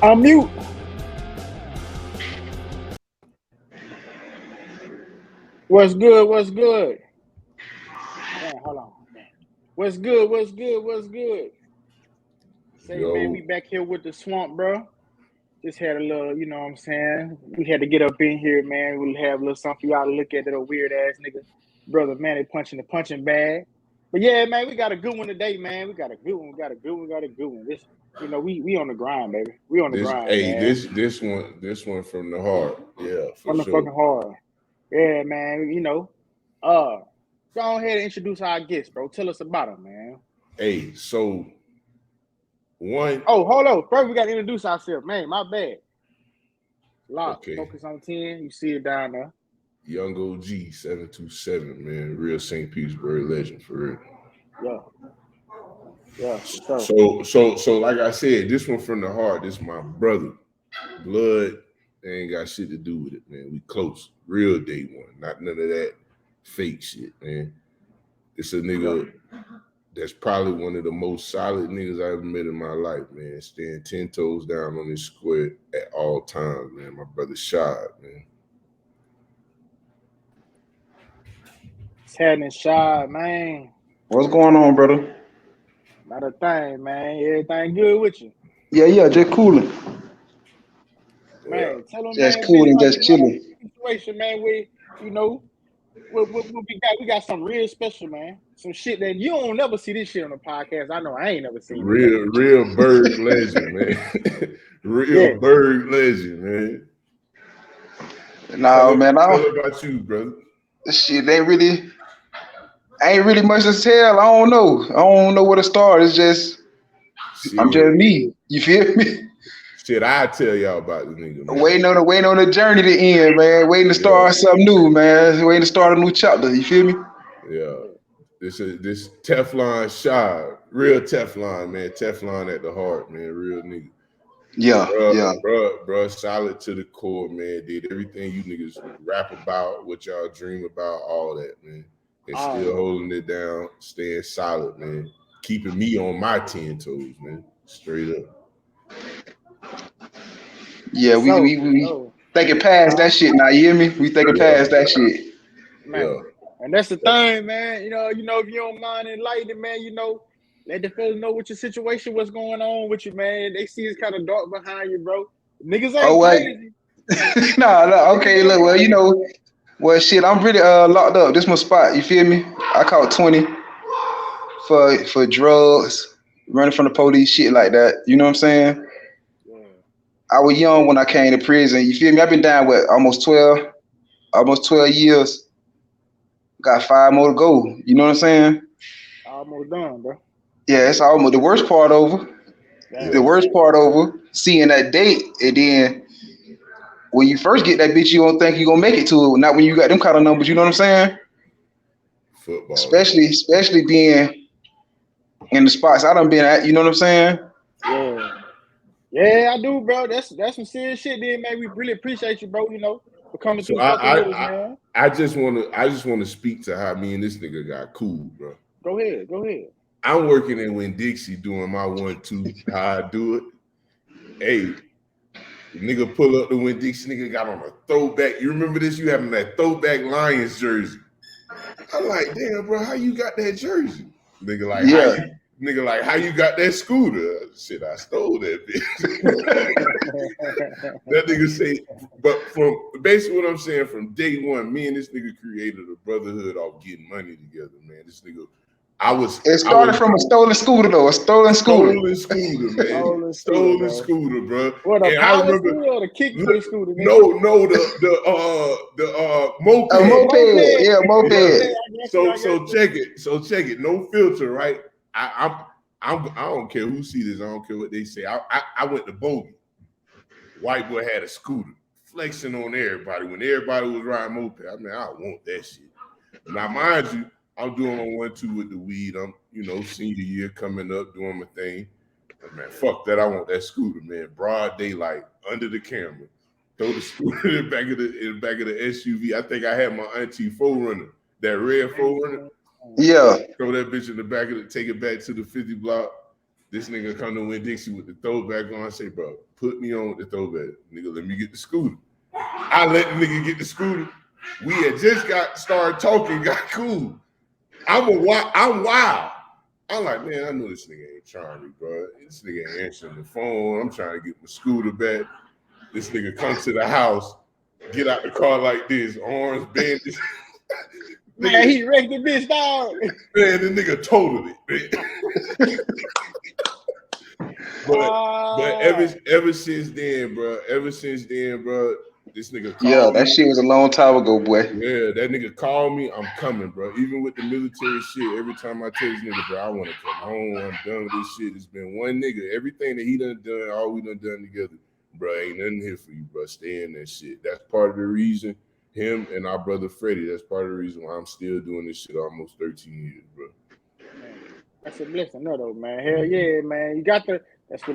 I'm mute. What's good? What's good? Man, hold on. Man. What's good? What's good? What's good? Say, man, Yo, we back here with the swamp, bro. Just had a little, you know what I'm saying? We had to get up in here, man. We'll have a little something for y'all to look at, that weird ass nigga. Brother, man, they punching the punching bag. But yeah, man, we got a good one today, man. We got a good one. We got a good one. We got a good one. This, we on the grind, baby. We on the this grind, hey man. this one from the heart. Yeah, for On the sure. fucking hard. Yeah, man. Go ahead and introduce our guest, bro. Tell us about him, man. Hey, so one, Oh, hold on. First, we got to introduce ourselves, man. My bad. Lock, okay, focus on 10. You see it down there. young OG 727, man, real St. Petersburg legend for real. Yeah. Yeah, for sure. So like I said, this one from the heart. This my brother. Blood ain't got shit to do with it, man. We close, real day one, not none of that fake shit, man. It's a nigga that's probably one of the most solid niggas I ever met in my life, man. Staying 10 toes down on this square at all times, man. My brother Shad, man. It's happening, shy, man. What's going on, brother? Not a thing, man. Everything good with you. Yeah, just cooling. Yeah. Man, tell them, Just man, man, cooling, about just chilling. the situation, man, where, you know, what we got. We got something real special, man. Some shit that you don't never see this shit on the podcast. I know I ain't never seen it, though. Real Berg legend, man. Real Yes. Berg legend, man. Nah, man, Tell about you, brother. shit ain't really much to tell. I don't know where to start. It's just I'm just Shit. me. You feel me? Shit, I tell y'all about the nigga, man. Waiting on the journey to end, man. Waiting to Yeah, start something new, man. Waiting to start a new chapter. You feel me? yeah. This Teflon Shad, real Teflon, man. Teflon at the heart, man. Real nigga. Yeah, yeah. Bruh, solid to the core, man. Did everything you niggas rap about, what y'all dream about, all that, man. And All still that. holding it down, staying solid, man. Keeping me on my 10 toes, man. Straight up. Yeah, we So, thinking past that shit now, you hear me? We thinking Yeah, past that shit. yeah. man. And that's the thing, man. If you don't mind enlightening, man, let the fellas know what your situation, what's going on with you, man. They see it's kind of dark behind you, bro. Niggas Oh ain't what? crazy. No, Niggas okay, look, ain't well, crazy. well shit, I'm really locked up. This my spot, you feel me? I caught 20 for drugs, running from the police, shit like that. You know what I'm saying? Yeah. I was young when I came to prison. You feel me? I've been down with almost 12 years. Got 5 more to go. You know what I'm saying? Almost done, bro. Yeah, it's almost the worst part over. The Damn. Yeah. worst part over. Seeing that date, and then when you first get that bitch, you don't think you gonna make it to it. Not when you got them kind of numbers. You know what I'm saying? Football. Especially being in the spots I done been at. You know what I'm saying? Yeah. Yeah, I do, bro. That's some serious shit, then, man. We really appreciate you, bro, for coming So through fucking I with us, I man. I just wanna speak to how me and this nigga got cool, bro. Go ahead. Go ahead. I'm working in Winn Dixie doing my 1-2, how I do it. Hey, the nigga pull up the Winn Dixie, nigga got on a throwback. You remember this? You having that throwback Lions jersey. I'm like, damn, bro, how you got that jersey? Yeah. Nigga like, how you got that scooter? Shit, I stole that bitch. That nigga say, but from basically what I'm saying, from day one, me and this nigga created a brotherhood off getting money together, man. This nigga, I was It started from a stolen scooter though. A stolen scooter. stolen scooter, man. Stolen scooter, Stolen bro. scooter, bro. What, a And I power remember, scooter or the kick plate scooter, nigga? no, the moped. A Oh, moped. moped. Yeah, Okay, Yeah. moped. I guess you. So check it. So check it. No filter, right? I don't care who see this. I don't care what they say. I went to Bogey. White boy had a scooter, flexing on everybody. When everybody was riding moped, I mean, I want that shit. Now, mind you, I'm doing on 1-2 with the weed. I'm, senior year coming up, doing my thing. But man, fuck that. I want that scooter, man. Broad daylight, under the camera. Throw the scooter in the back of the SUV. I think I had my auntie 4Runner, that red 4Runner. Yeah. Throw that bitch in the back of it, take it back to the 50 block. This nigga come to Winn Dixie with the throwback on. I say, bro, put me on the throwback. Nigga, let me get the scooter. I let the nigga get the scooter. We had just started talking, got cool. I'm wild. I'm like, man, I know this nigga ain't trying me, bro. This nigga ain't answering the phone. I'm trying to get my scooter back. This nigga comes to the house, get out the car like this, arms bandaged. Man, he wrecked the bitch, dog. Man, the nigga totaled it, man. but ever since then, bro, this nigga called me. That shit was a long time ago, boy. Yeah, that nigga called me. I'm coming, bro. Even with the military shit, every time I tell this nigga, bro, I want to come home. I'm done with this shit. It's been one nigga. Everything that he done, all we done together, bro, ain't nothing here for you, bro. Stay in that shit. That's part of the reason. Him and our brother Freddie, that's part of the reason why I'm still doing this shit almost 13 years, bro. That's a blessing, though, man. Hell yeah, man. You got to. That's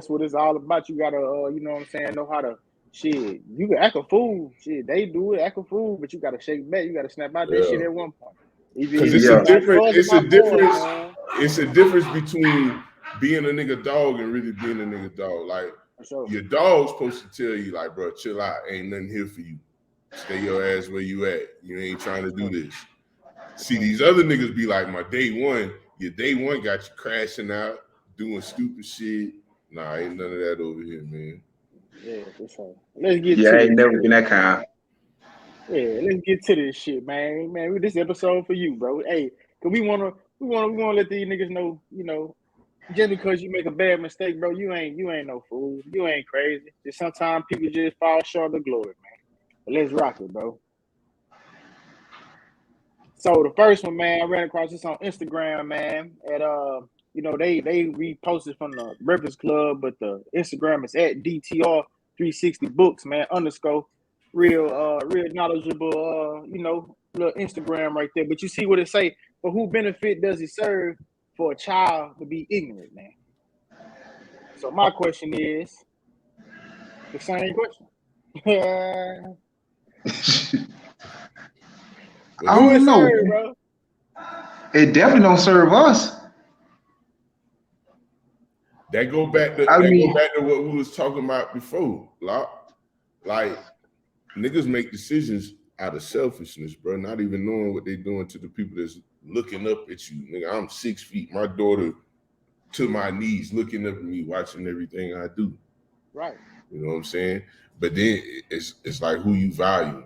what it's all about. You gotta, you know what I'm saying, know how to. Shit, you can act a fool. Shit, they do it, act a fool, but you gotta shake back. You gotta snap out that shit at one point. Because it's a difference. It's a difference between being a nigga dog and really being a nigga dog. Like your dog's supposed to tell you, like, bro, chill out. Ain't nothing here for you. Stay your ass where you at. You ain't trying to do this. See, these other niggas be like, my day one. Your day one got you crashing out, doing stupid shit. Nah, ain't none of that over here, man. Yeah, for sure. Let's get to I ain't never been that kind. Yeah, let's get to this shit, man. Man, this episode for you, bro. Hey, cause we wanna let these niggas know, you know, just because you make a bad mistake, bro, you ain't no fool. You ain't crazy. Just sometimes people just fall short of the glory, man. But let's rock it, bro. So the first one, man, I ran across this on Instagram, man. At you know, they reposted from the Breakfast Club, but the Instagram is at DTR360 Books, man, _ real knowledgeable, you know, little Instagram right there. But you see what it say, for who benefit does it serve for a child to be ignorant, man? So my question is the same question. I don't know. Serve, bro? It definitely don't serve us. That go back to what we was talking about before, like niggas make decisions out of selfishness, bro, not even knowing what they're doing to the people that's looking up at you. Nigga, I'm 6 feet, my daughter to my knees, looking up at me, watching everything I do. Right. You know what I'm saying? But then it's like who you value.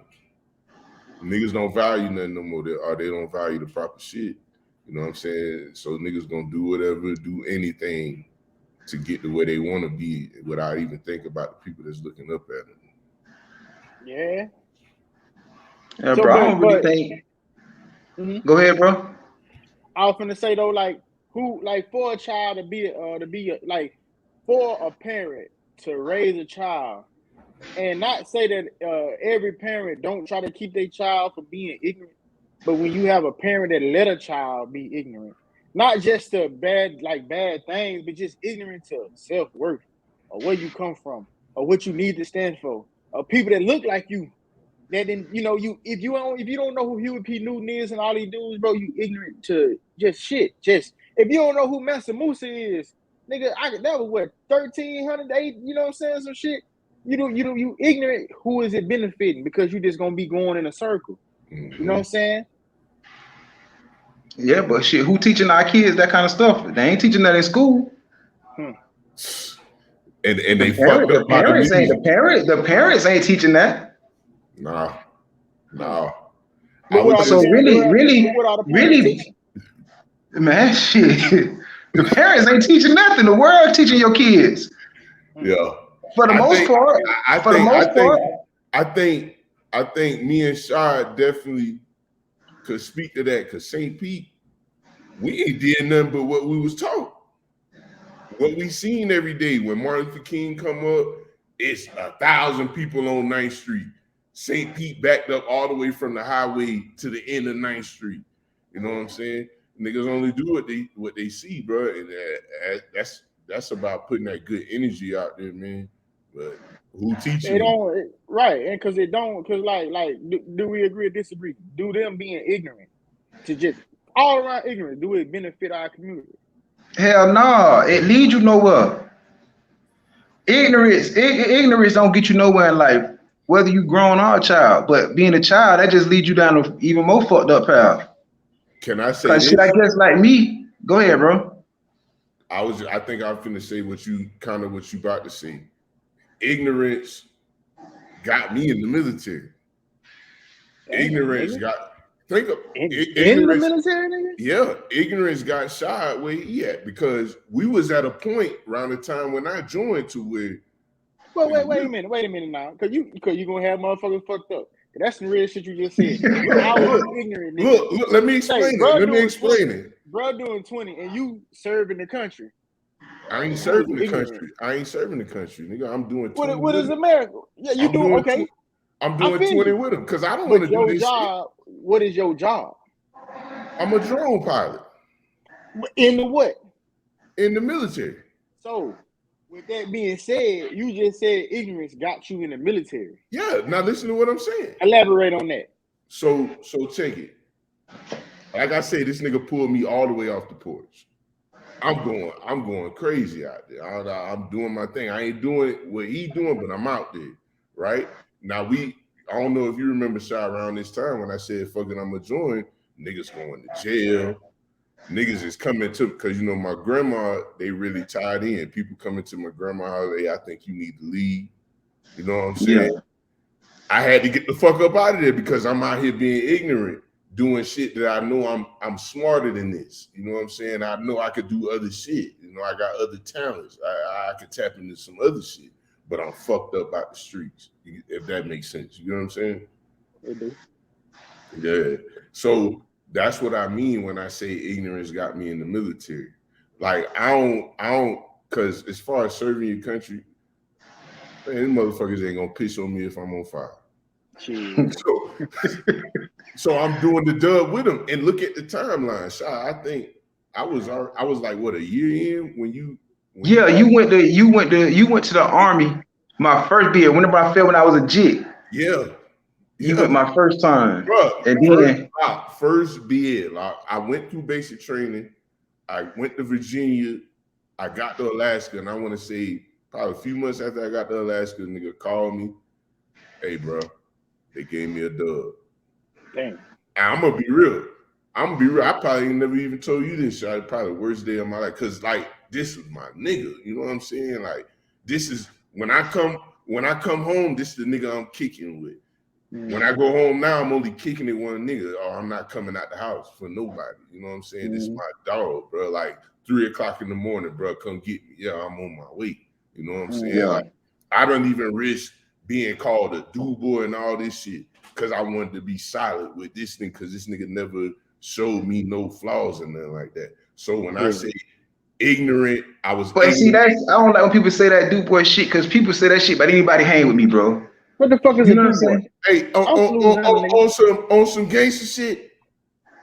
Niggas don't value nothing no more, or they don't value the proper shit. You know what I'm saying? So niggas gonna do whatever, do anything to get to where they want to be without even thinking about the people that's looking up at them. Yeah. Yeah, so, bro, I don't really think. Mm-hmm. Go ahead, bro. I was gonna say though, like, who, like, for a child to be like, for a parent to raise a child, and not say that every parent don't try to keep their child from being ignorant, but when you have a parent that let a child be ignorant, not just to bad things, but just ignorant to self-worth, or where you come from, or what you need to stand for, or people that look like you. That then, you know, if you don't know who Huey P. Newton is and all he do, bro, you ignorant to just shit. Just if you don't know who Mansa Musa is, nigga, that was what 1308. You know what I'm saying? Some shit. You ignorant. Who is it benefiting? Because you just gonna be going in a circle. Mm-hmm. You know what I'm saying? Yeah, but shit, who teaching our kids that kind of stuff? They ain't teaching that in school. And they fucked up by the parents ain't teaching that. No. So really, man, shit. The parents ain't teaching nothing. The world teaching your kids. Yeah. For the most part. I think me and Shad definitely could speak to that, because St. Pete, we ain't did nothing but what we was taught. What we seen every day. When Martin Luther King come up, it's 1,000 people on 9th Street. St. Pete backed up all the way from the highway to the end of 9th Street. You know what I'm saying? Niggas only do what they see, bro. And that's about putting that good energy out there, man. But who teaching they don't, right? And because like, do we agree or disagree? Do them being ignorant to just all around ignorant, do it benefit our community? Hell no, it leads you nowhere. Ignorance don't get you nowhere in life, whether you grown or a child. But being a child, that just leads you down an even more fucked up path. Can I say Cause shit, I this? guess like me. Go ahead, bro. I think I'm finna say what you about to say. Ignorance got me in the military. Ignorance got think of in the ignorance. military, nigga. Yeah, ignorance got shot where he at because we was at a point around the time when I joined to where. Well, wait a minute now, cause you gonna have motherfuckers fucked up. That's some real shit you just said. I was ignorant, nigga. Look, let me explain it. Let me explain it. Bro doing 20 and you serving the country. I ain't serving the country. I ain't serving the country, nigga. I'm doing 20. What is America? Yeah, you do okay. I'm doing 20 with them because I don't want to do this job, shit. What is your job? I'm a drone pilot. In the what? In the military. So, with that being said, you just said ignorance got you in the military. Yeah. Now listen to what I'm saying. Elaborate on that. So check it. Like I said, this nigga pulled me all the way off the porch. I'm going crazy out there. I'm doing my thing. I ain't doing what he doing, but I'm out there, right? Now I don't know if you remember Shy around this time when I said fuck it, I'm gonna join, niggas going to jail. Niggas is coming to, because you know my grandma, they really tied in. People coming to my grandma house, hey, I think you need to leave. You know what I'm saying? Yeah. I had to get the fuck up out of there because I'm out here being ignorant, doing shit that I know I'm smarter than this. You know what I'm saying? I know I could do other shit. You know, I got other talents. I could tap into some other shit, but I'm fucked up out the streets, if that makes sense. You know what I'm saying? It do. Yeah. So that's what I mean when I say ignorance got me in the military. Like I don't, because as far as serving your country, man, these motherfuckers ain't gonna piss on me if I'm on fire. So I'm doing the dub with them, and look at the timeline. Shy, I think I was like what, a year in when you. You went to the Army. My first bid. Whenever I felt when I was a jit. Yeah. You went my first time. Bruh, and then first bid. Like, I went through basic training. I went to Virginia. I got to Alaska, and I want to say probably a few months after I got to Alaska, a nigga called me. Hey, bro, they gave me a dub. Damn. I'm gonna be real. I probably ain't never even told you this shit. Probably the worst day of my life. Cause like this is my nigga. You know what I'm saying? Like this is when I come home, this is the nigga I'm kicking with. When I go home now, I'm only kicking it one nigga. Or I'm not coming out the house for nobody. You know what I'm saying? This is my dog, bro. Like 3 o'clock in the morning, bro. Come get me. Yeah, I'm on my way. You know what I'm saying? Yeah. Like I don't even risk being called a dude boy and all this shit. Because I wanted to be solid with this thing, because this nigga never showed me no flaws and nothing like that. So when I say ignorant, I was. But see, I don't like when people say that dude boy shit, because people say that shit, but anybody hang with me, bro. What the fuck is you know what I'm saying? Hey, on some gangster shit,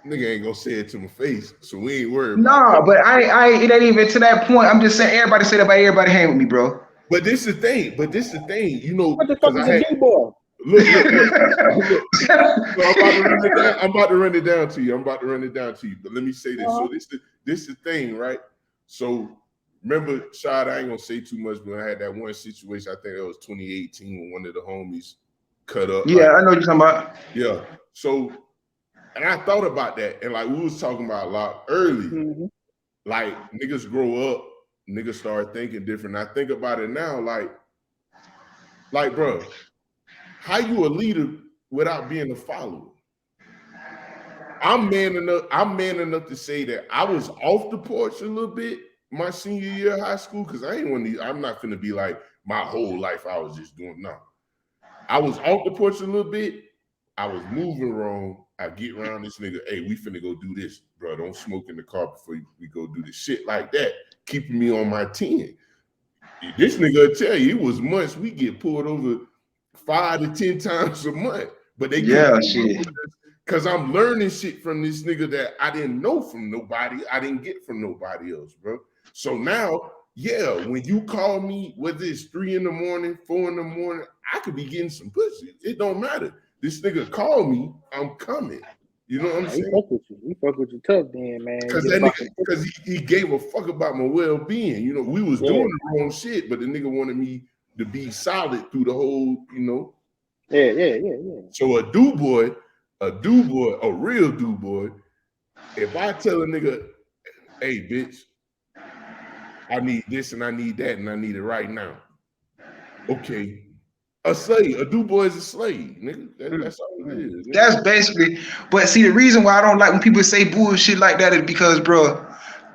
nigga ain't gonna say it to my face, so we ain't worried. Nah, but I it ain't even to that point. I'm just saying everybody say that, but everybody hang with me, bro. But this is the thing. You know, what the fuck is a D-boy? Look. So I'm about to run it down to you. But let me say this. So this is the thing, right? So remember, Shad, I ain't gonna say too much, but I had that one situation. I think that was 2018 when one of the homies cut up. Yeah, I know what you're talking about. Yeah. So, and I thought about that, and like we was talking about a lot early. Mm-hmm. Like niggas grow up, niggas start thinking different. I think about it now, like, bro. How you a leader without being a follower? I'm man enough to say that I was off the porch a little bit my senior year of high school, because I'm not gonna be like my whole life I was just doing no. I was off the porch a little bit. I was moving wrong. I get around this nigga, hey, we finna go do this, bro. Don't smoke in the car before we go do this shit like that, keeping me on my 10. This nigga will tell you, it was months we get pulled over 5 to 10 times a month, but they shit. Because I'm learning shit from this nigga that I didn't know from nobody. I didn't get from nobody else, bro. So now, yeah, when you call me, whether it's 3 in the morning, 4 in the morning, I could be getting some pussy. It don't matter. This nigga call me, I'm coming. You know what I'm saying? He fuck with you tough then, man. Because he gave a fuck about my well-being. You know, we was doing the wrong shit, but the nigga wanted me to be solid through the whole, you know. Yeah. So a real dude boy, if I tell a nigga, hey, bitch, I need this and I need that and I need it right now. Okay. A dude boy is a slave, nigga. That's all it is. Nigga. That's basically, but see, the reason why I don't like when people say bullshit like that is because, bro,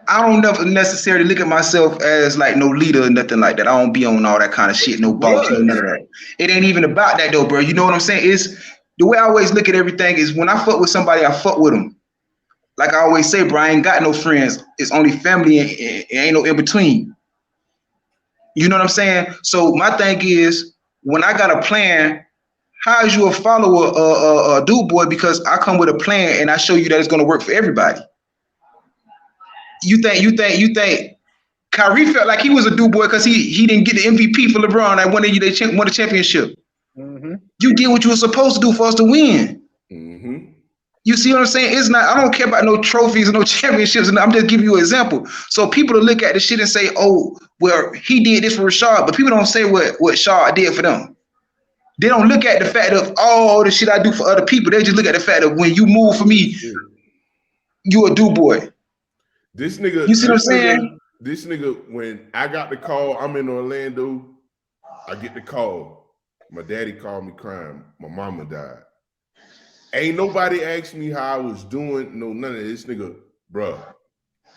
I don't never necessarily look at myself as like no leader or nothing like that. I don't be on all that kind of shit, no boss, no none of that. It ain't even about that though, bro. You know what I'm saying? It's the way I always look at everything is when I fuck with somebody, I fuck with them. Like I always say, bro, I ain't got no friends. It's only family and ain't no in between. You know what I'm saying? So my thing is, when I got a plan, how is you a follower, dude boy? Because I come with a plan and I show you that it's gonna work for everybody. You think Kyrie felt like he was a dude boy because he didn't get the MVP for LeBron. Like they won the championship. Mm-hmm. You did what you were supposed to do for us to win. Mm-hmm. You see what I'm saying? It's not. I don't care about no trophies and no championships. And I'm just giving you an example. So people to look at the shit and say, "Oh, well, he did this for Rashad," but people don't say what Shard did for them. They don't look at the fact of all the shit I do for other people. They just look at the fact of when you move for me, you a dude boy. This nigga, you see what I'm saying? This nigga, when I got the call, I'm in Orlando. I get the call. My daddy called me crying. My mama died. Ain't nobody asked me how I was doing. No, none of this. Nigga, bruh,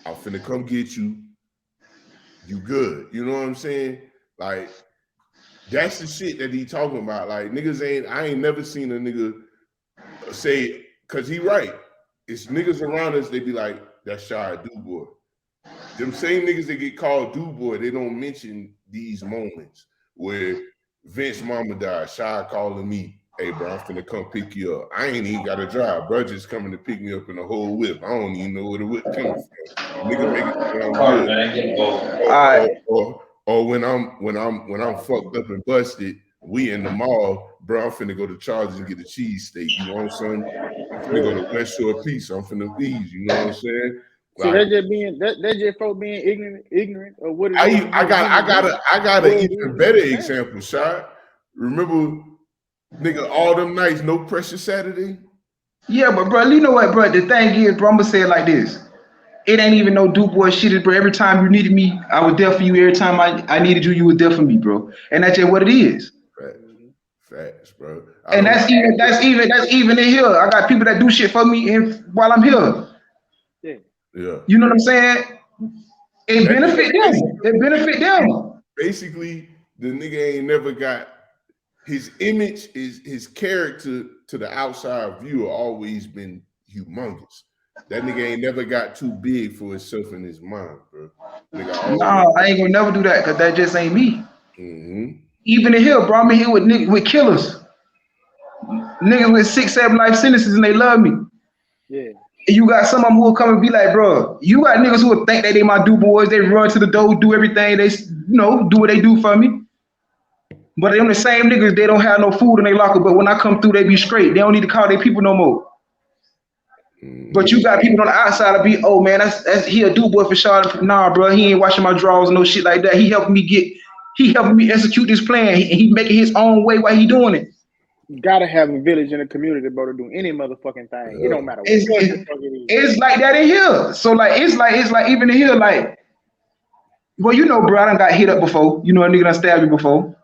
I'm finna come get you. You good. You know what I'm saying? Like, that's the shit that he talking about. Like, I ain't never seen a nigga say, cause he right. It's niggas around us, they be like, that's Shy Dude Boy. Them same niggas that get called Dude Boy, they don't mention these moments where Vince mama died, Shy calling me, hey bro, I'm finna come pick you up. I ain't even got to drive. Bro just coming to pick me up in a whole whip. I don't even know where the whip coming from. Nigga make it sound good. Or when I'm fucked up and busted, we in the mall, bro, I'm finna go to Charles and get a cheesesteak. You know what I'm saying? I'm finna go to West Shore Pizza. I'm finna feed. You know what I'm saying? So like, that's just folks being ignorant of what it is. I got an even better example, Shot. Remember, nigga, all them nights, no pressure Saturday? Yeah, but bro, you know what, bro? The thing is, bro, I'm gonna say it like this. It ain't even no dude boy shit, bro. Every time you needed me, I was there for you. Every time I needed you, you were there for me, bro. And that's just what it is. Facts, bro. And that's even in here. I got people that do shit for me while I'm here. Yeah. You know what I'm saying? It benefit them. Basically, the nigga ain't never got his image, his character to the outside viewer always been humongous. That nigga ain't never got too big for himself in his mind, bro. No, I ain't gonna never do that because that just ain't me. Mm-hmm. Even in here, bro, I'm in here with killers. Niggas with 6-7 life sentences and they love me. Yeah. And you got some of them who will come and be like, bro, you got niggas who will think that they my do boys. They run to the door, do everything. They, do what they do for me. But them the same niggas, they don't have no food in their locker. But when I come through, they be straight. They don't need to call their people no more. But you got people on the outside to be, oh man, that's he a do boy for sure. Nah, bro, he ain't washing my drawers and no shit like that. He helping me execute this plan. He making his own way while he doing it. You gotta have a village in a community, bro, to do any motherfucking thing. It don't matter what the fuck it is. It's like that in here. So like it's like even in here, like, well, bro, I done got hit up before. A nigga done stabbed me before.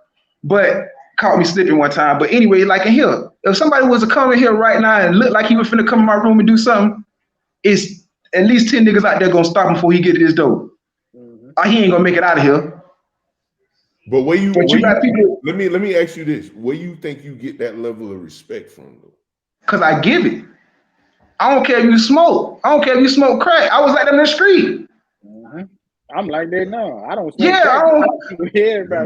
But caught me slipping one time. But anyway, like in here, if somebody was to come in here right now and look like he was finna come in my room and do something, it's at least 10 niggas out there gonna stop him before he get to this door. Mm-hmm. He ain't gonna make it out of here. But people. Let me ask you this: where you think you get that level of respect from, though? Cause I give it. I don't care if you smoke. I don't care if you smoke crack. I was like that in the street. Mm-hmm. I'm like that now. I don't smoke crack. I don't.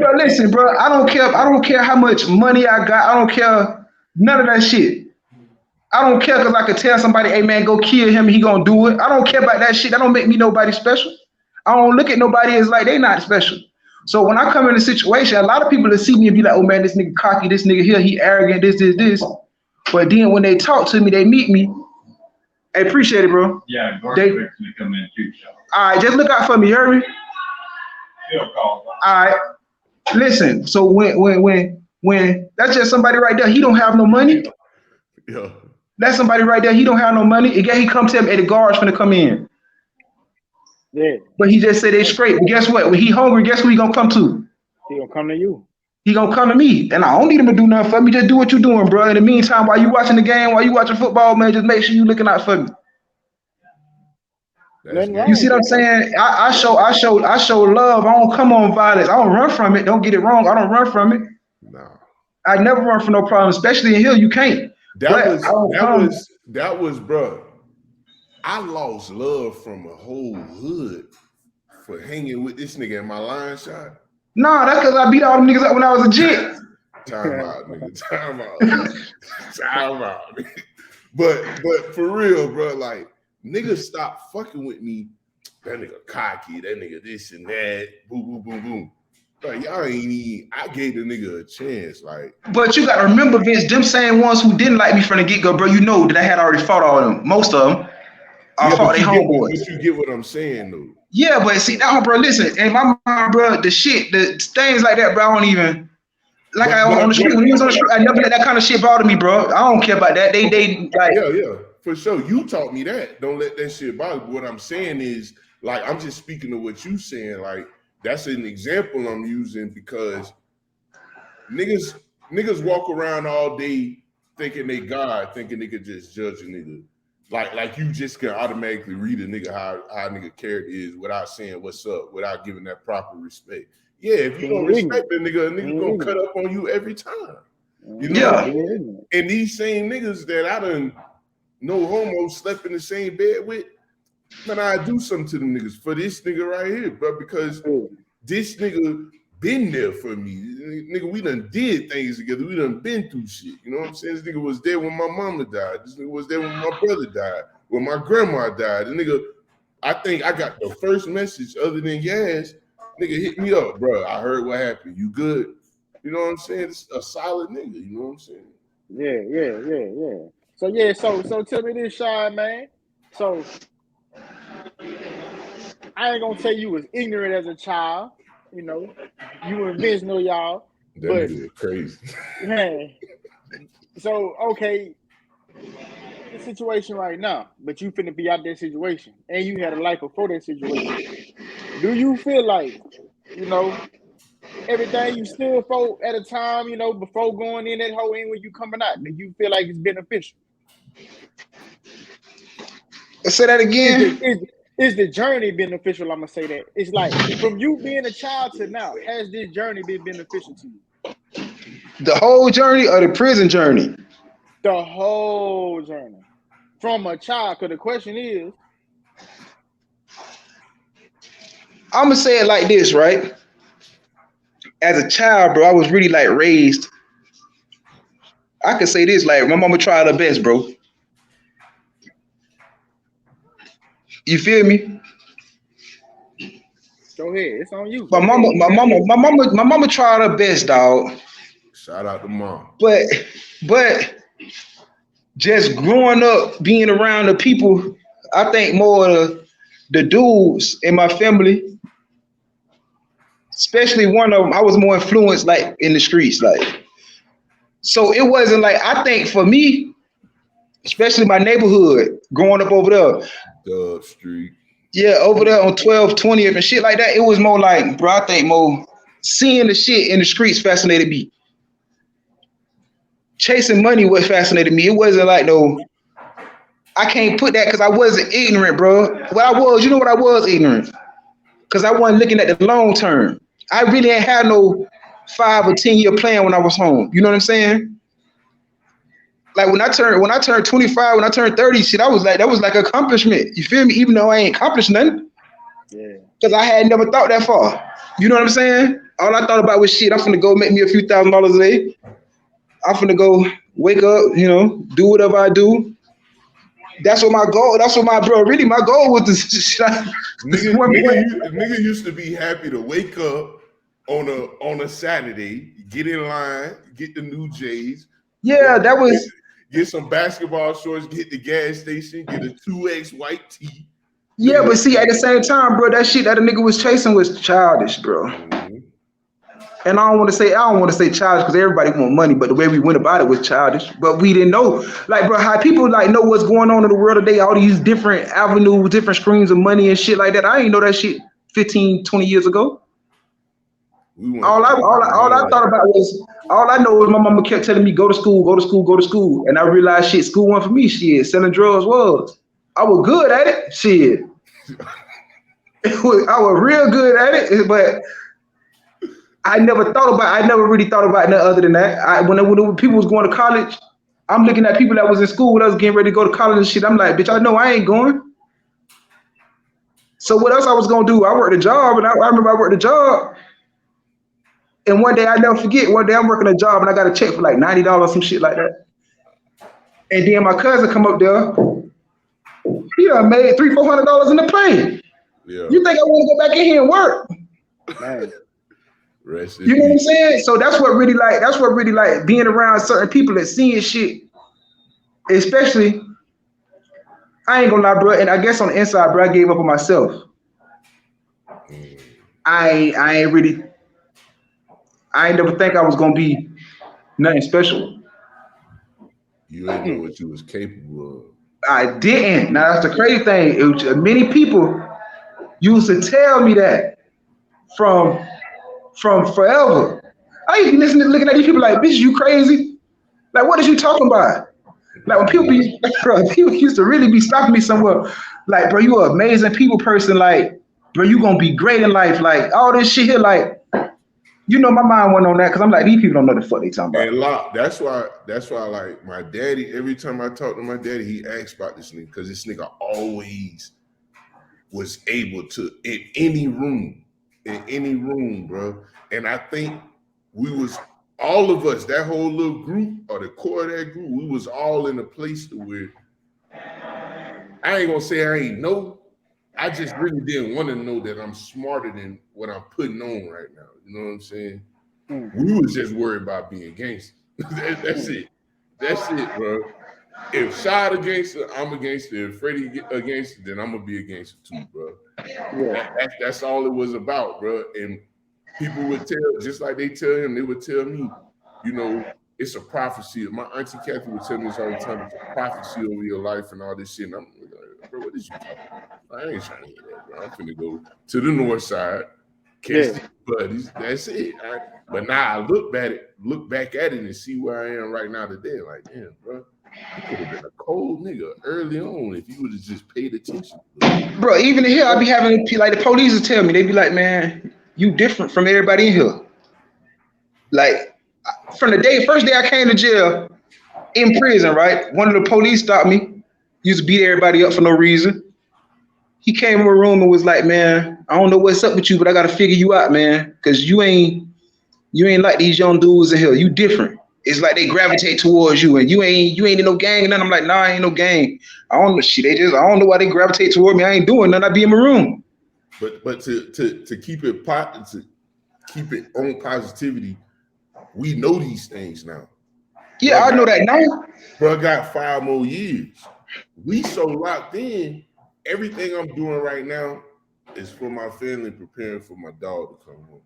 Bro, listen, bro. I don't care how much money I got. I don't care none of that shit. I don't care because I could tell somebody, hey man, go kill him. He gonna do it. I don't care about that shit. That don't make me nobody special. I don't look at nobody as like they not special. So when I come in a situation, a lot of people that see me and be like, oh man, this nigga cocky, this nigga here, he arrogant, this. But then when they talk to me, they meet me, Hey, appreciate it, bro. Yeah, Gordon's fixing to come in too, so. All right, just look out for me, you heard me? He'll call. All right. Listen, so when that's just somebody right there, he don't have no money. Yeah. That's somebody right there, he don't have no money. Again, he come tell me, hey, the guard's finna come in. Yeah. But he just said they straight. But guess what? When he hungry, guess who he gonna come to? He gonna come to you. He gonna come to me. And I don't need him to do nothing for me. Just do what you doing, bro. In the meantime, while you watching the game, while you watching football, man, just make sure you looking out for me. You see what I'm saying? I show love. I don't come on violence. I don't run from it. Don't get it wrong. I don't run from it. No. I never run from no problem, especially in here. You can't. That was, bro. I lost love from a whole hood for hanging with this nigga in my line shot. Nah, that's because I beat all them niggas up when I was a jit. Time out, nigga. Time out. Time out. But for real, bro, like, niggas stop fucking with me. That nigga cocky, that nigga this and that, boom, boom, boom, boom. Like, y'all ain't even, I gave the nigga a chance, like. But you gotta remember, Vince, them same ones who didn't like me from the get-go, bro, you know that I had already fought all of them. Most of them. I fought their homeboys. But you get what I'm saying, though. Yeah, but see, now, bro, listen, in my mind, bro, the things like that, bro, I don't even, like on the street, when he was on the street, I never let that kind of shit bother me, bro. I don't care about that. They like. Yeah, for sure. You taught me that. Don't let that shit bother you. What I'm saying is, like, I'm just speaking of what you saying, like, that's an example I'm using because niggas walk around all day thinking they God, thinking they could just judge a nigga. Like you just can automatically read a nigga how a nigga character is without saying what's up, without giving that proper respect. Yeah, if you don't respect a nigga gonna cut up on you every time. You know? Yeah. And these same niggas that I done no homo slept in the same bed with, man, I do something to them niggas for this nigga right here, bro, because this nigga been there for me. Nigga, we done did things together. We done been through shit. You know what I'm saying? This nigga was there when my mama died. This nigga was there when my brother died, when my grandma died. The nigga, I think I got the first message other than Yaz. Nigga hit me up, bro. I heard what happened. You good? You know what I'm saying? It's a solid nigga. You know what I'm saying? Yeah. So tell me this, Shy, man. So I ain't gonna say you was ignorant as a child. You know, you and Vince know y'all. That nigga crazy. Man. So okay, the situation right now, but you finna be out that situation, and you had a life before that situation. Do you feel like, you know, everything you stood for at a time, you know, before going in that whole end when you coming out, do you feel like it's beneficial? Say that again. Is the journey beneficial? I'm gonna say that. It's like from you being a child to now, has this journey been beneficial to you? The whole journey or the prison journey? The whole journey. From a child, because the question is, I'm gonna say it like this, right? As a child, bro, I was really like raised. I could say this, like my mama tried her best, bro. You feel me? Go ahead, it's on you. My mama tried her best, dog. Shout out to mom. But just growing up, being around the people, I think more of the dudes in my family, especially one of them, I was more influenced like in the streets, like. So it wasn't like, I think for me, especially my neighborhood, growing up over there. Dub Street. Yeah, over there on 12th, 20th and shit like that. It was more like, bro, I think more seeing the shit in the streets fascinated me. Chasing money what fascinated me. It wasn't like I can't put that because I wasn't ignorant, bro. What I was, you know what I was ignorant? Because I wasn't looking at the long term. I really ain't had no 5 or 10 year plan when I was home. You know what I'm saying? Like when I turned 25, when I turned 30, shit, that was like accomplishment. You feel me? Even though I ain't accomplished nothing. Yeah. Because I had never thought that far. You know what I'm saying? All I thought about was shit, I'm finna go make me a few $1,000s a day. I'm finna go wake up, you know, do whatever I do. That's what my goal, really my goal was to nigga used to be happy to wake up on a Saturday, get in line, get the new J's. Yeah, that was get some basketball shorts, get the gas station, get a 2X white tee. Yeah, but see, at the same time, bro, that shit that a nigga was chasing was childish, bro. Mm-hmm. And I don't want to say childish because everybody want money, but the way we went about it was childish. But we didn't know, like, bro, how people like know what's going on in the world today, all these different avenues, different streams of money and shit like that. I ain't know that shit 15, 20 years ago. All I thought about was, all I know was my mama kept telling me, go to school, go to school, go to school. And I realized shit, school wasn't for me, shit. Selling drugs was. I was good at it, shit. I was real good at it, but I never really thought about nothing other than that. When people was going to college, I'm looking at people that was in school that was getting ready to go to college and shit. I'm like, bitch, I know I ain't going. So what else I was gonna do? I worked a job, and I remember I worked a job. And one day I never forget. One day I'm working a job, and I got a check for like $90, some shit like that. And then my cousin come up there. He done made $300-400 in the plane. Yeah. You think I want to go back in here and work? Man. You know what I'm saying? So that's what really like being around certain people and seeing shit. Especially, I ain't gonna lie, bro. And I guess on the inside, bro, I gave up on myself. I ain't never think I was gonna be nothing special. You ain't know what you was capable of. I didn't. Now that's the crazy thing. Many people used to tell me that from forever. I used to be listening, looking at these people like, bitch, you crazy? Like, what is you talking about? Like when people used to really be stopping me somewhere, like, bro, you an amazing people person, like, bro, you gonna be great in life, like all this shit here, like, you know, my mind went on that because I'm like, these people don't know the fuck they talking about. And that's why, like, my daddy, every time I talk to my daddy, he asks about this nigga because this nigga always was able to in any room, bro. And I think we was all of us, that whole little group or the core of that group, we was all in a place to where I ain't gonna say I ain't know. I just really didn't want to know that I'm smarter than what I'm putting on right now. You know what I'm saying? We was just worried about being gangster. That's it. That's it, bro. If Shad a gangster, I'm a gangster. If Freddie a gangster, then I'm gonna be a gangster too, bro. Yeah. That's all it was about, bro. And people would tell, just like they tell him, they would tell me, you know, it's a prophecy. My auntie Kathy would tell me this all the time. It's a prophecy over your life and all this shit. And I'm like, bro, what is you talking about? I ain't trying to hear that, bro. I'm finna go to the north side, catch the buddies. That's it. But now I look back at it and see where I am right now today. Like, damn, bro, you could have been a cold nigga early on if you would have just paid attention. Bro, even in here, I be having, like, the police will tell me, they be like, man, you different from everybody in here. Like, from the first day I came to jail in prison, right? One of the police stopped me, used to beat everybody up for no reason. He came in my room and was like, man, I don't know what's up with you, but I got to figure you out, man, because you ain't like these young dudes in here. You different. It's like they gravitate towards you, and you ain't in no gang. And then I'm like, nah, I ain't no gang. I don't know shit. I don't know why they gravitate toward me. I ain't doing nothing. I be in my room. But to keep it on positivity, we know these things now. Yeah, I know that now. Bro, I got 5 more years. We so locked in. Everything I'm doing right now is for my family, preparing for my dog to come home.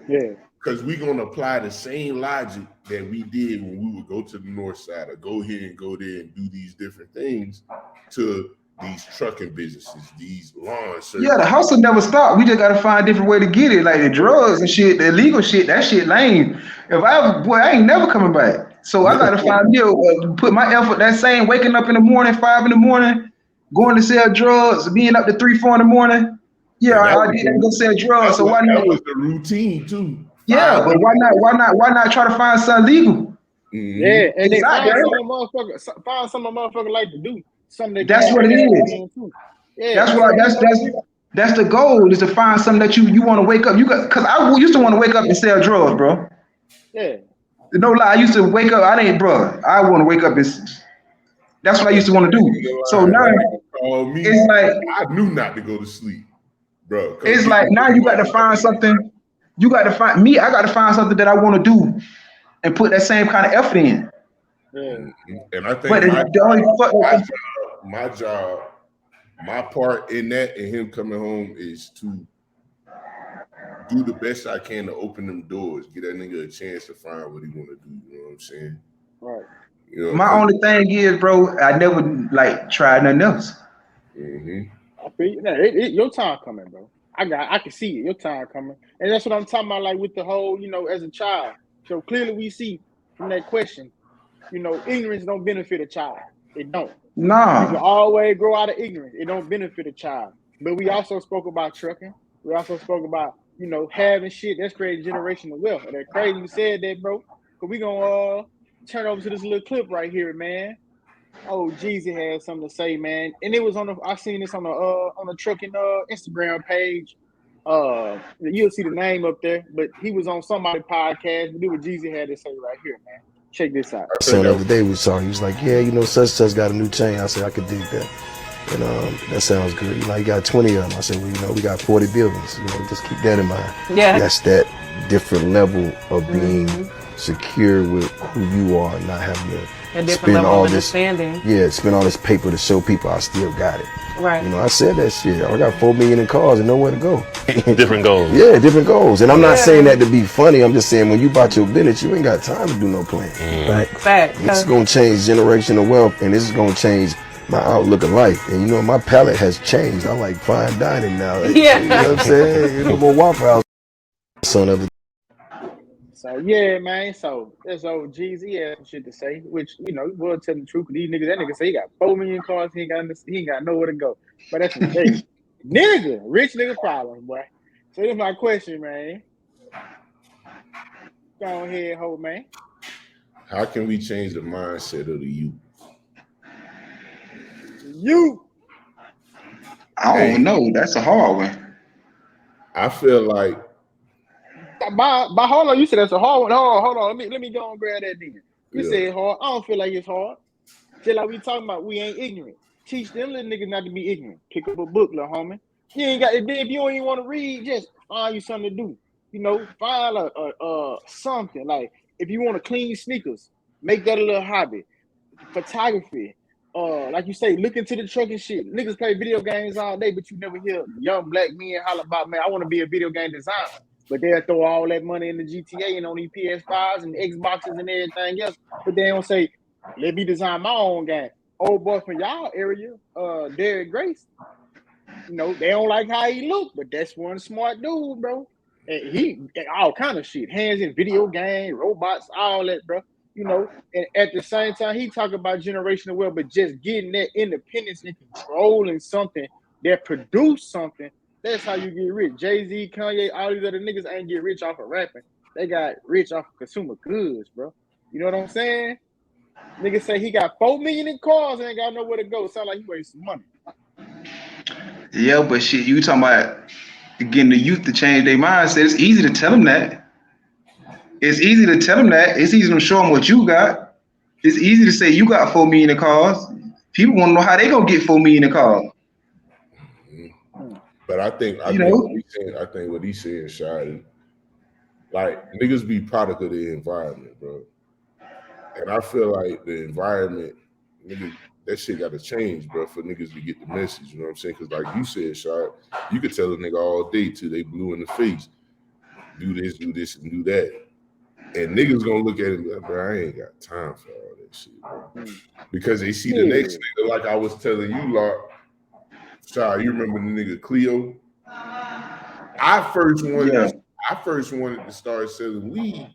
Yeah. Because we're going to apply the same logic that we did when we would go to the north side or go here and go there and do these different things to these trucking businesses, these lawn services. Yeah, the hustle never stopped. We just got to find a different way to get it. Like the drugs and shit, the illegal shit, that shit lame. I ain't never coming back. So I got to find put my effort, that same waking up in the morning, 5 in the morning, going to sell drugs, being up to 3, 4 in the morning. Yeah, I did go sell drugs. So why not? That was the routine too. Yeah, but why not try to find something legal? Mm-hmm. Yeah, and they find some motherfucker like to do something. That's what it is. Yeah, that's the goal, is to find something that you want to wake up. Because I used to want to wake up and sell drugs, bro. Yeah. No lie, I used to wake up. I want to wake up and. That's what I used to want to do. So now it's like I knew not to go to sleep, bro. It's like now you got to find something. I got to find something that I want to do and put that same kind of effort in. Yeah. And I But think the only fuck. my job, my part in that and him coming home is to do the best I can to open them doors, get that nigga a chance to find what he want to do. You know what I'm saying? Right. You know, My only thing is, bro, I never like tried nothing else. I feel you. No, your time coming, bro. I can see it. Your time coming, and that's what I'm talking about. Like with the whole, as a child. So clearly, we see from that question, ignorance don't benefit a child. It don't. You can Nah. always grow out of ignorance. It don't benefit a child. But we also spoke about trucking. We also spoke about, having shit that's creating generational wealth. And that crazy you said that, bro. Cause we gonna turn over to this little clip right here, man. Oh, Jeezy had something to say, man. And it was I seen this on the trucking Instagram page. You'll see the name up there, but he was on somebody's podcast. Do what Jeezy had to say right here, man. Check this out. So the other day we saw, he was like, yeah, such got a new chain. I said, I could dig that. And that sounds good. You got 20 of them. I said, well, we got 40 buildings. Just keep that in mind. Yeah. That's that different level of being secure with who you are, and not having to spend all this, spend all this paper to show people I still got it. Right. I said that shit. I got 4 million in cars and nowhere to go. Different goals. Yeah, different goals. And I'm not saying that to be funny. I'm just saying when you bought your business, you ain't got time to do no plan. Right? Fact. This is gonna change generational wealth, and this is gonna change my outlook of life. And my palate has changed. I like fine dining now. Yeah. You know what I'm saying? No more Waffle House. Son of a. So yeah, man. So that's old Jeezy had some shit to say, which we'll tell the truth. Cause these niggas, that nigga say he got 4 million cars, he ain't got nowhere to go. But that's some rich nigga problem, boy. So that's my question, man. Go ahead, Hope, man. How can we change the mindset of the youth? I don't know. That's a hard one. I feel like. By hold on, you said that's a hard one. Hold on. Let me go and grab that then. You said hard. I don't feel like it's hard. Just like we talking about, we ain't ignorant. Teach them little niggas not to be ignorant. Pick up a book, little homie. You ain't got. If you don't even want to read, just find you something to do. Find a something. Like if you want to clean sneakers, make that a little hobby. Photography. Like you say, look into the truck and shit. Niggas play video games all day, but you never hear young black men holler about, man, I want to be a video game designer. But they'll throw all that money in the GTA and on these PS5s and Xboxes and everything else. But they don't say, let me design my own game. Old boy from y'all area, Derek Grace, they don't like how he look, but that's one smart dude, bro. And he all kind of shit. Hands in video game, robots, all that, bro. And at the same time, he talk about generational wealth, but just getting that independence and controlling something that produce something. That's how you get rich. Jay-Z, Kanye, all these other niggas ain't get rich off of rapping. They got rich off of consumer goods, bro. You know what I'm saying? Niggas say he got 4 million in cars and ain't got nowhere to go. Sound like he wasting money. Yeah, but shit, you talking about getting the youth to change their mindset. It's easy to tell them that. It's easy to tell them that. It's easy to show them what you got. It's easy to say you got 4 million in cars. People want to know how they gonna get 4 million in cars. But I think what he's saying, Shadi, like niggas be product of the environment, bro. And I feel like the environment, nigga, that shit got to change, bro, for niggas to get the message. You know what I'm saying? Because like you said, Shad, you could tell a nigga all day till they blue in the face, do this, and do that. And niggas gonna look at it like, bro, I ain't got time for all that shit, bro. Because they see the next nigga, like I was telling you, lot. Shad, you remember the nigga Cleo? I first wanted to start selling weed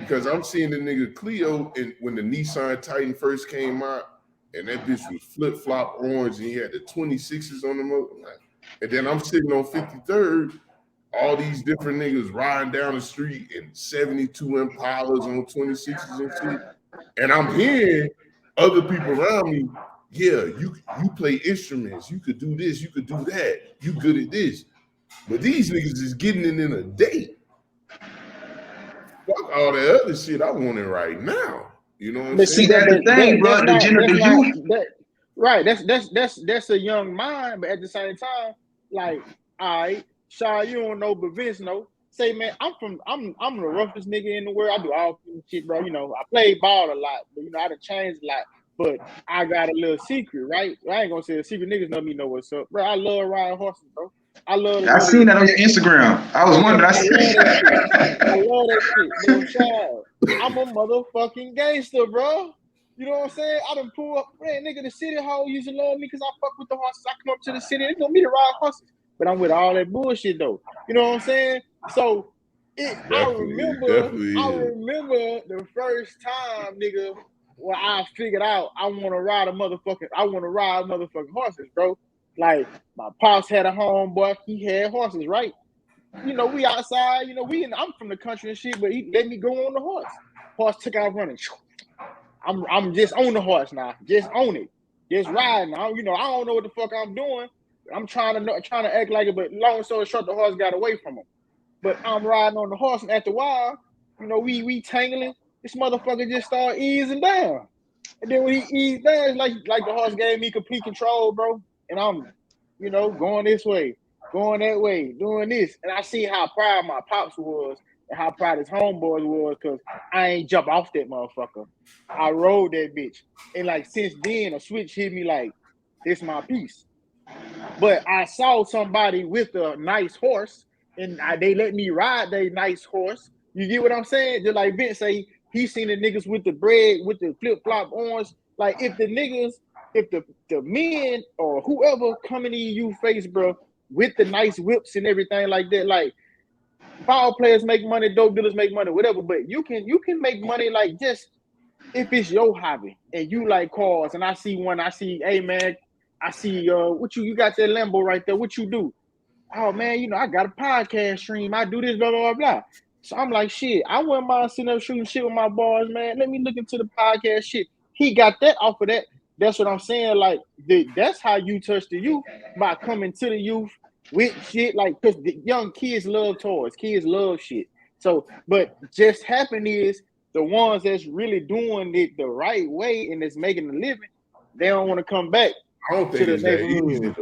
because I'm seeing the nigga Cleo, and when the Nissan Titan first came out, and that bitch was flip-flop orange, and he had the 26s on the motor. And then I'm sitting on 53rd, all these different niggas riding down the street in 72 Impalas on 26s and shit. And I'm hearing other people around me, yeah, you play instruments, you could do this, you could do that, you good at this. But these niggas is getting it in a day. Fuck all that other shit, I want it right now. You know what I'm saying? See, that's the thing, bro. Right. That's a young mind, but at the same time, like, all right, Shaw, you don't know, but Vince know. say, man, I'm the roughest nigga in the world. I do all shit, bro. You know, I play ball a lot, but you know, I done changed a lot. But I got a little secret, right? I ain't gonna say a secret. Niggas know what's up, bro. I love riding horses, bro. I love. I seen that on your Instagram. I was wondering. I love that shit. I love that shit, bro. Child, I'm a motherfucking gangster, bro. You know what I'm saying? I done pull up, man, nigga. The city hall used to love me because I fuck with the horses. I come up to the city, they want me to ride horses, but I'm with all that bullshit though. You know what I'm saying? So I remember the first time, nigga, when I figured out I want to ride motherfucking horses, bro. Like my pops had a homeboy, he had horses, right? You know, we outside, you know, I'm from the country and shit, but he let me go on the horse. Horse took off running. I'm just on the horse now, just on it, just riding. You know, I don't know what the fuck I'm doing. I'm trying to act like it, but long story short, the horse got away from him. But I'm riding on the horse, and after a while, you know, we tangling. This motherfucker just started easing down, and then when he eased down, it's like the horse gave me complete control, bro. And I'm, you know, going this way, going that way, doing this, and I see how proud my pops was and how proud his homeboys was, because I ain't jump off that motherfucker. I rode that bitch, and like since then, a switch hit me like, this my piece. But I saw somebody with a nice horse, and they let me ride their nice horse. You get what I'm saying? Just like Vince say, he seen the niggas with the bread, with the flip-flop arms. Like if the men or whoever coming in you face, bro, with the nice whips and everything like that, like ball players make money, dope dealers make money, whatever. But you can make money like just if it's your hobby and you like cars. And I see, hey man, I see what you got that Lambo right there. What you do? Oh man, you know, I got a podcast stream. I do this, blah, blah, blah, blah. So I'm like, shit, I wouldn't mind sitting up shooting shit with my boys, man. Let me look into the podcast shit. He got that off of that. That's what I'm saying. Like, that's how you touch the youth, by coming to the youth with shit. Like, because the young kids love toys. Kids love shit. So, but just happen is the ones that's really doing it the right way and that's making a living, they don't want to come back. I don't think it's that easy.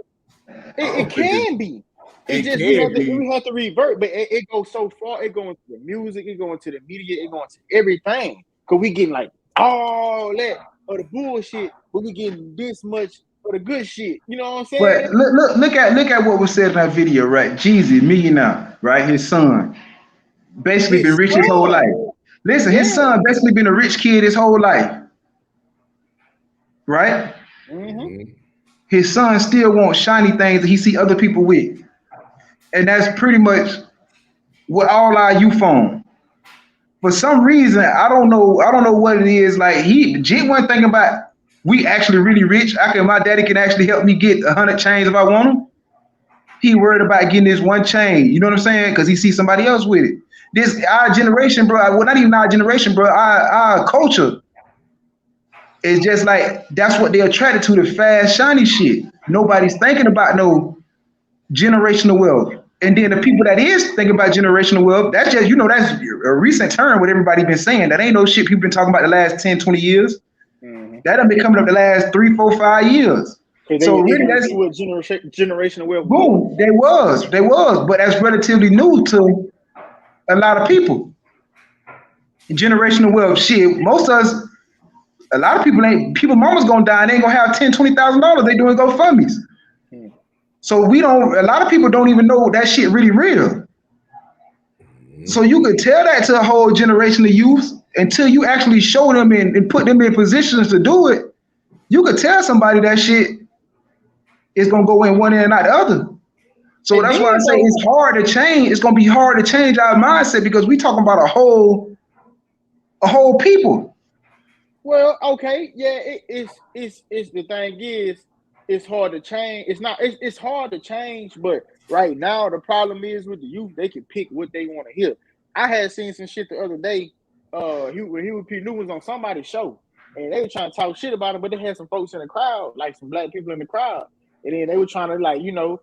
It can be. We have to revert, but it goes so far. It goes into the music, it goes into the media, it goes into everything. Cause we getting like all that of the bullshit, but we getting this much of the good shit. You know what I'm saying? But look at what was said in that video, right? Jeezy, millionaire, right? His son basically been rich his whole life. Listen, his son basically been a rich kid his whole life, right? Mm-hmm. His son still wants shiny things that he see other people with. And that's pretty much what all our youth on. For some reason, I don't know what it is. Like Jit wasn't thinking about we actually really rich. My daddy can actually help me get 100 chains if I want them. He worried about getting this one chain. You know what I'm saying? Because he sees somebody else with it. This our generation, bro. Well, not even our generation, bro. Our culture. It's just like that's what they're attracted to, the fast, shiny shit. Nobody's thinking about no generational wealth. And then the people that is thinking about generational wealth, that's just, you know, that's a recent term what everybody been saying. That ain't no shit people been talking about the last 10, 20 years. Mm-hmm. That done been coming up the last 3, 4, 5 years. So really that's what generational wealth. Boom, they was, but that's relatively new to a lot of people. Generational wealth, shit, most of us, a lot of people mama's gonna die and they ain't gonna have $10,000, $20,000. They doing GoFundMes. So a lot of people don't even know that shit really real. So you could tell that to a whole generation of youth until you actually show them and put them in positions to do it. You could tell somebody that shit is gonna go in one ear and not the other. So that's why I say it's hard to change. It's gonna be hard to change our mindset because we talking about a whole people. Well, okay, yeah, it's the thing is, it's hard to change. It's hard to change, but right now the problem is with the youth, they can pick what they want to hear. I had seen some shit the other day. When he was P. New was on somebody's show, and they were trying to talk shit about him, but they had some folks in the crowd, like some black people in the crowd, and then they were trying to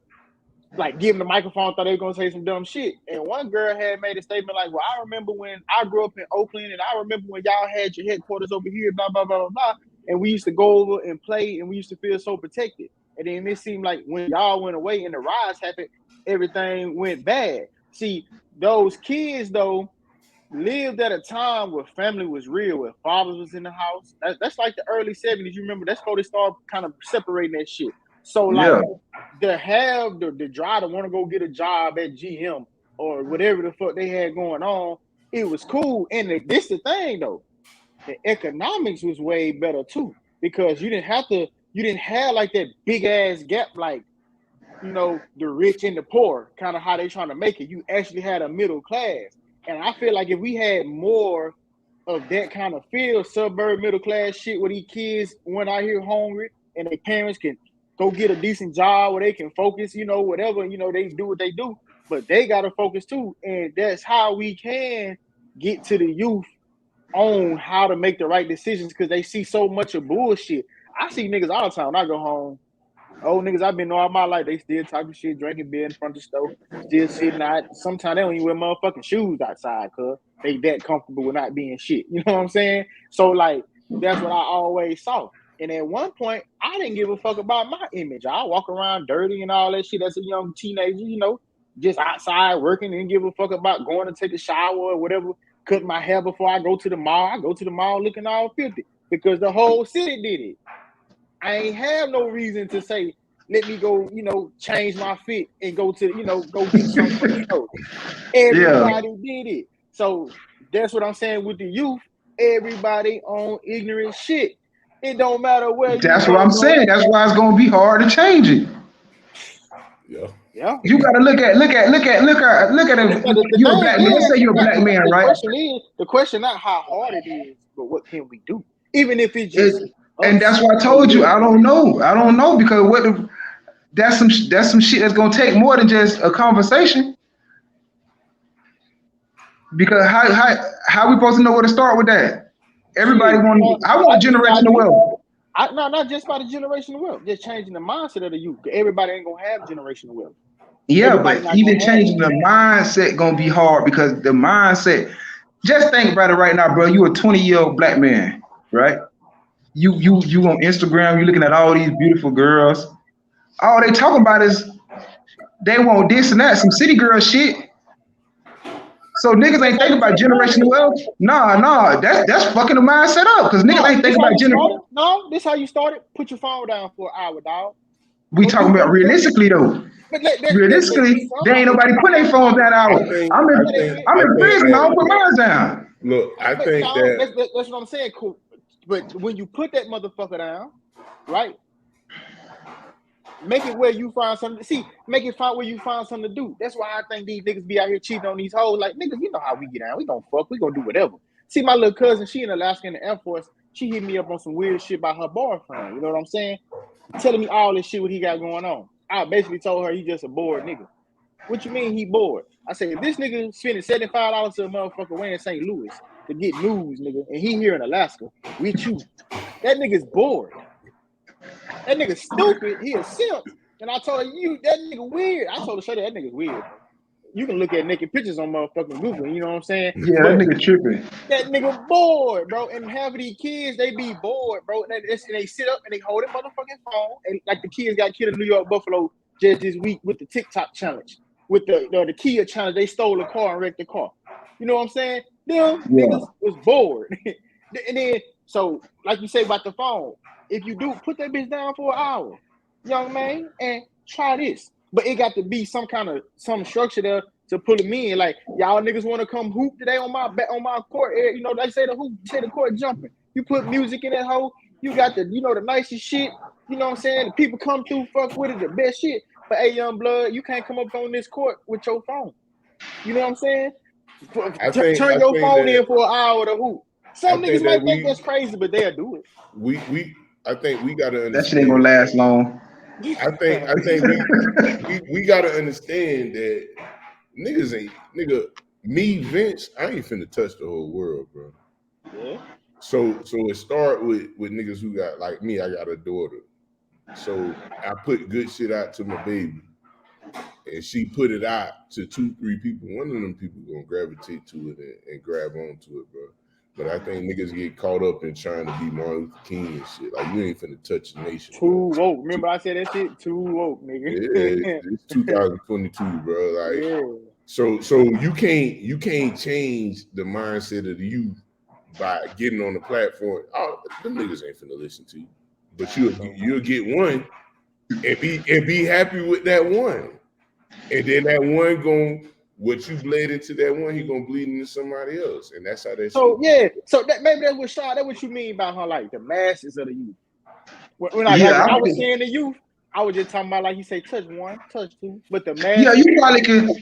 give him the microphone, thought they were gonna say some dumb shit. And one girl had made a statement like, "Well, I remember when I grew up in Oakland, and I remember when y'all had your headquarters over here, blah blah blah blah blah." And we used to go over and play, and we used to feel so protected. And then it seemed like when y'all went away and the riots happened, everything went bad. see, those kids though lived at a time where family was real, where fathers was in the house. That's like the early 70s. You remember that's how they started kind of separating that shit. So like to have the drive to want to go get a job at GM or whatever the fuck they had going on, it was cool. And this the thing though, the economics was way better too, because you didn't have like that big ass gap, like, you know, the rich and the poor, kind of how they trying to make it. You actually had a middle class. And I feel like if we had more of that kind of feel, suburb middle class shit, where these kids went out here hungry and their parents can go get a decent job where they can focus, you know, whatever, you know, they do what they do, but they got to focus too. And that's how we can get to the youth on how to make the right decisions, because they see so much of bullshit. I see niggas all the time when I go home. Old niggas I've been knowing all my life, they still talking shit, drinking beer in front of the stove, still sitting out. Sometimes they don't even wear motherfucking shoes outside, cuz they that comfortable with not being shit. You know what I'm saying? So like, that's what I always saw. And at one point, I didn't give a fuck about my image. I walk around dirty and all that shit as a young teenager, you know, just outside working, and give a fuck about going to take a shower or whatever, cut my hair before I go to the mall. I go to the mall looking all filthy because the whole city did it. I ain't have no reason to say, let me go, you know, change my fit and go to, you know, go get something from the store. Everybody did it. So that's what I'm saying with the youth. Everybody on ignorant shit. It don't matter where. That's what I'm saying. That's why it's gonna be hard to change it. Yeah. You gotta look at it. You're a black man. Let's say you're a black man, right? The question not how hard it is, but what can we do? Even if it's just. And that's why I told you I don't know because that's some shit that's gonna take more than just a conversation. Because how we supposed to know where to start with that? Everybody I want generational wealth. Not just by the generational wealth, just changing the mindset of the youth. Everybody ain't gonna have generational wealth. Yeah, but even changing the mindset gonna be hard, because the mindset. Just think about it right now, bro. You a 20-year-old black man, right? You on Instagram, you looking at all these beautiful girls. All they talking about is they want this and that, some city girl shit. So niggas ain't thinking about generational wealth. Nah, that's fucking the mindset up, because niggas ain't thinking about generational. No, this how you started. Put your phone down for an hour, dog. We talking about realistically though. Realistically, there ain't nobody putting their phones that hour. I'm in prison. I don't put mine down. Look, I think that's what I'm saying. Cool. But when you put that motherfucker down, right? Make it where you find something. See, make it where you find something to do. That's why I think these niggas be out here cheating on these hoes. Like, niggas, you know how we get down. We gonna fuck. We gonna do whatever. See, my little cousin, she in Alaska in the Air Force. She hit me up on some weird shit about her boyfriend. You know what I'm saying? Telling me all this shit what he got going on. I basically told her he just a bored nigga. What you mean he bored? I said, if this nigga spending $75 to a motherfucker way in St. Louis to get news, nigga, and he here in Alaska with you, that nigga's bored. That nigga stupid. He a simp. And I told her, that nigga weird. I told her, show that nigga's weird. You can look at naked pictures on motherfucking Google, you know what I'm saying? Yeah, but that nigga tripping. That nigga bored, bro. And half of these kids, they be bored, bro. And they sit up and they hold a motherfucking phone. And like the kids got killed in New York, Buffalo just this week with the TikTok challenge. With the Kia challenge, they stole a car and wrecked the car. You know what I'm saying? Them niggas was bored. And then, so like you say about the phone, if you do, put that bitch down for an hour, young man, and try this. But it got to be some structure there to pull them in. Like, y'all niggas want to come hoop today on my court. You know, they say the hoop, say the court jumping. You put music in that hole. You got the nicest shit. You know what I'm saying? The people come through, fuck with it, the best shit. But hey, young blood, you can't come up on this court with your phone. You know what I'm saying? Turn your phone in for an hour to hoop. Some niggas might think that's crazy, but they'll do it. I think we gotta understand that shit ain't gonna last long. I think we gotta understand that me, Vince, I ain't finna touch the whole world, bro. Yeah. So it start with niggas who got, like me, I got a daughter. So I put good shit out to my baby. And she put it out to 2-3 people. One of them people gonna gravitate to it and grab onto it, bro. But I think niggas get caught up in trying to be Martin Luther King and shit. Like, you ain't finna touch the nation. Too woke. Remember I said that shit? Too woke, nigga. Yeah, it's 2022, bro. Like, So you can't change the mindset of the youth by getting on the platform. Oh, them niggas ain't finna listen to you. But you'll get one and be happy with that one. And then that one what you bled into that one, he gonna bleed into somebody else. And that's how that so that maybe that's what Sean, that's what you mean by how like the masses of the youth. When I was saying the youth, I was just talking about like you say, touch one, touch two, but the masses. Yeah,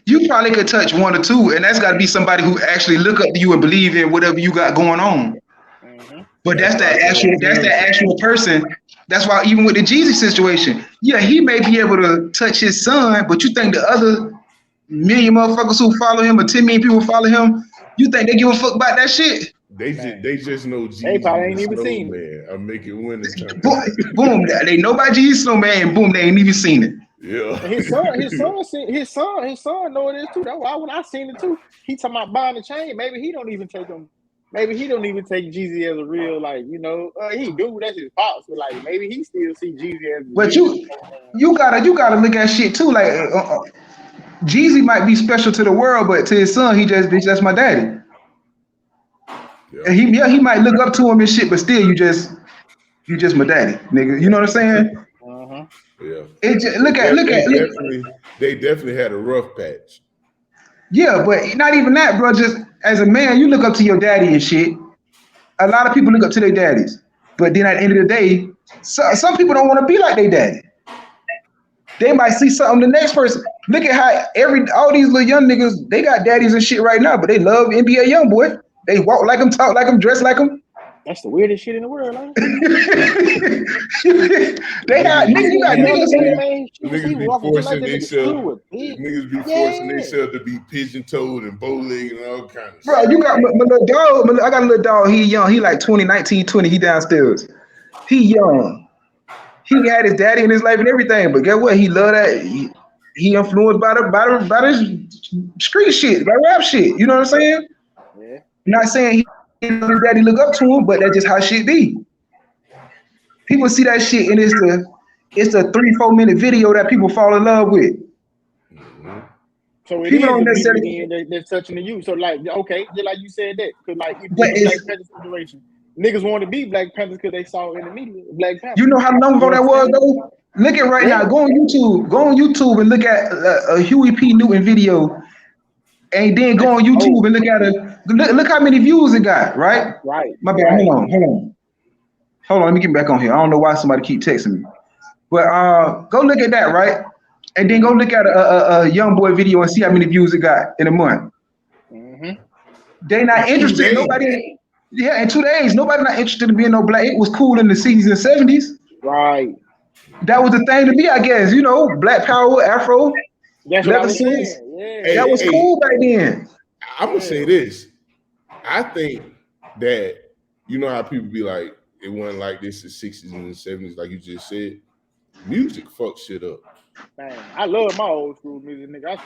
you probably could touch one or two, and that's got to be somebody who actually look up to you and believe in whatever you got going on. Mm-hmm. But that's that actual person. That's why even with the Jeezy situation, yeah, he may be able to touch his son, but you think the other million motherfuckers who follow him or 10 million people follow him, you think they give a fuck about that shit? They just know Jeezy. They probably ain't even seen it. I'm making winning time. Boom, they know about Jeezy Snowman. Boom, they ain't even seen it. Yeah. His son know it is too. That's why when I seen it too, he talking about buying the chain. Maybe he don't even take him. Maybe he don't even take Jeezy as a real he do. That's his pops, but like maybe he still see Jeezy as. But you gotta look at shit too. Like Jeezy might be special to the world, but to his son, that's my daddy. Yeah. And he might look up to him and shit, but still, you just my daddy, nigga. You know what I'm saying? Uh-huh. Yeah. They definitely had a rough patch. Yeah, but not even that, bro. Just as a man, you look up to your daddy and shit. A lot of people look up to their daddies, but then at the end of the day, some people don't want to be like their daddy. They might see something the next person. Look at how all these little young niggas, they got daddies and shit right now, but they love NBA YoungBoy. They walk like them, talk like them, dress like them. That's the weirdest shit in the world, huh? They got niggas. You got niggas be forcing themselves to be pigeon-toed and bow-legged and all kinds of Bro, you got my little dog. I got a little dog. He young. He like 19, 20. He downstairs. He young. He had his daddy in his life and everything, but guess what? He love that. He influenced by his street shit, by rap shit. You know what I'm saying? Yeah. I'm not saying his daddy look up to him, but that's just how shit be. People see that shit and it's the 3-4 minute video that people fall in love with. So people don't necessarily they're touching the youth. So like, okay, just like you said that, because like if Black Panther situation, niggas want to be Black Panthers because they saw in the media Black Panther. You know how long ago that was though? Look at right now. Go on YouTube and look at a Huey P. Newton video. And then go on YouTube and look at it. Look how many views it got, right? Right. My bad. Right. Hold on. Let me get back on here. I don't know why somebody keep texting me. But go look at that, right? And then go look at a YoungBoy video and see how many views it got in a month. Mm-hmm. They not interested. Nobody. Yeah, in 2 days, nobody not interested in being no black. It was cool in the 60s and 70s. Right. That was the thing to be, I guess. You know, Black Power, Afro. That's what I was saying. Yeah. That was cool back then. I'm gonna say this. I think that you know how people be like, it wasn't like this in the 60s and the 70s, like you just said. Music fucks shit up. Man, I love my old school music, nigga.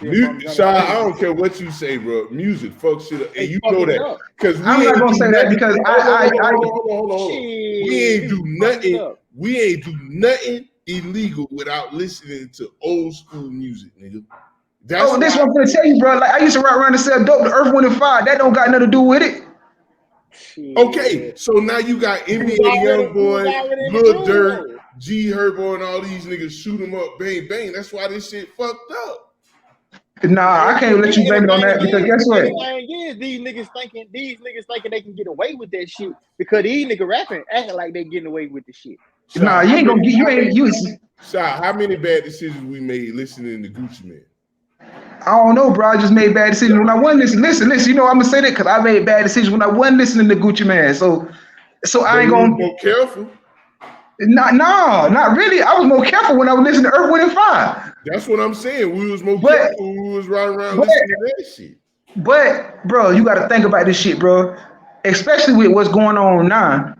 I don't care what you say, bro. Music fucks shit up, and you know that. Because I'm not gonna say that because hold on. We ain't do nothing. We ain't do nothing illegal without listening to old school music, nigga. This one I'm gonna tell you, bro. Like I used to ride around and sell dope to Earth, Wind and Fire. That don't got nothing to do with it. Okay, so now you got NBA YoungBoy, Lil Durk, G Herbo, and all these niggas shoot them up, bang bang. That's why this shit fucked up. Nah, I can't let you blame it on that because guess what? These niggas thinking they can get away with that shit because these niggas rapping acting like they getting away with the shit. Nah, you ain't gonna get you. How many bad decisions we made listening to Gucci Mane? I don't know, bro. I just made bad decisions when I wasn't listening. Listen. You know I'm gonna say that because I made bad decisions when I wasn't listening to Gucci Mane. So I ain't gonna be more careful. No, not really. I was more careful when I was listening to Earth, Wind and Fire. That's what I'm saying. We was more careful when we was riding around listening to that shit. But bro, you got to think about this shit, bro. Especially with what's going on now.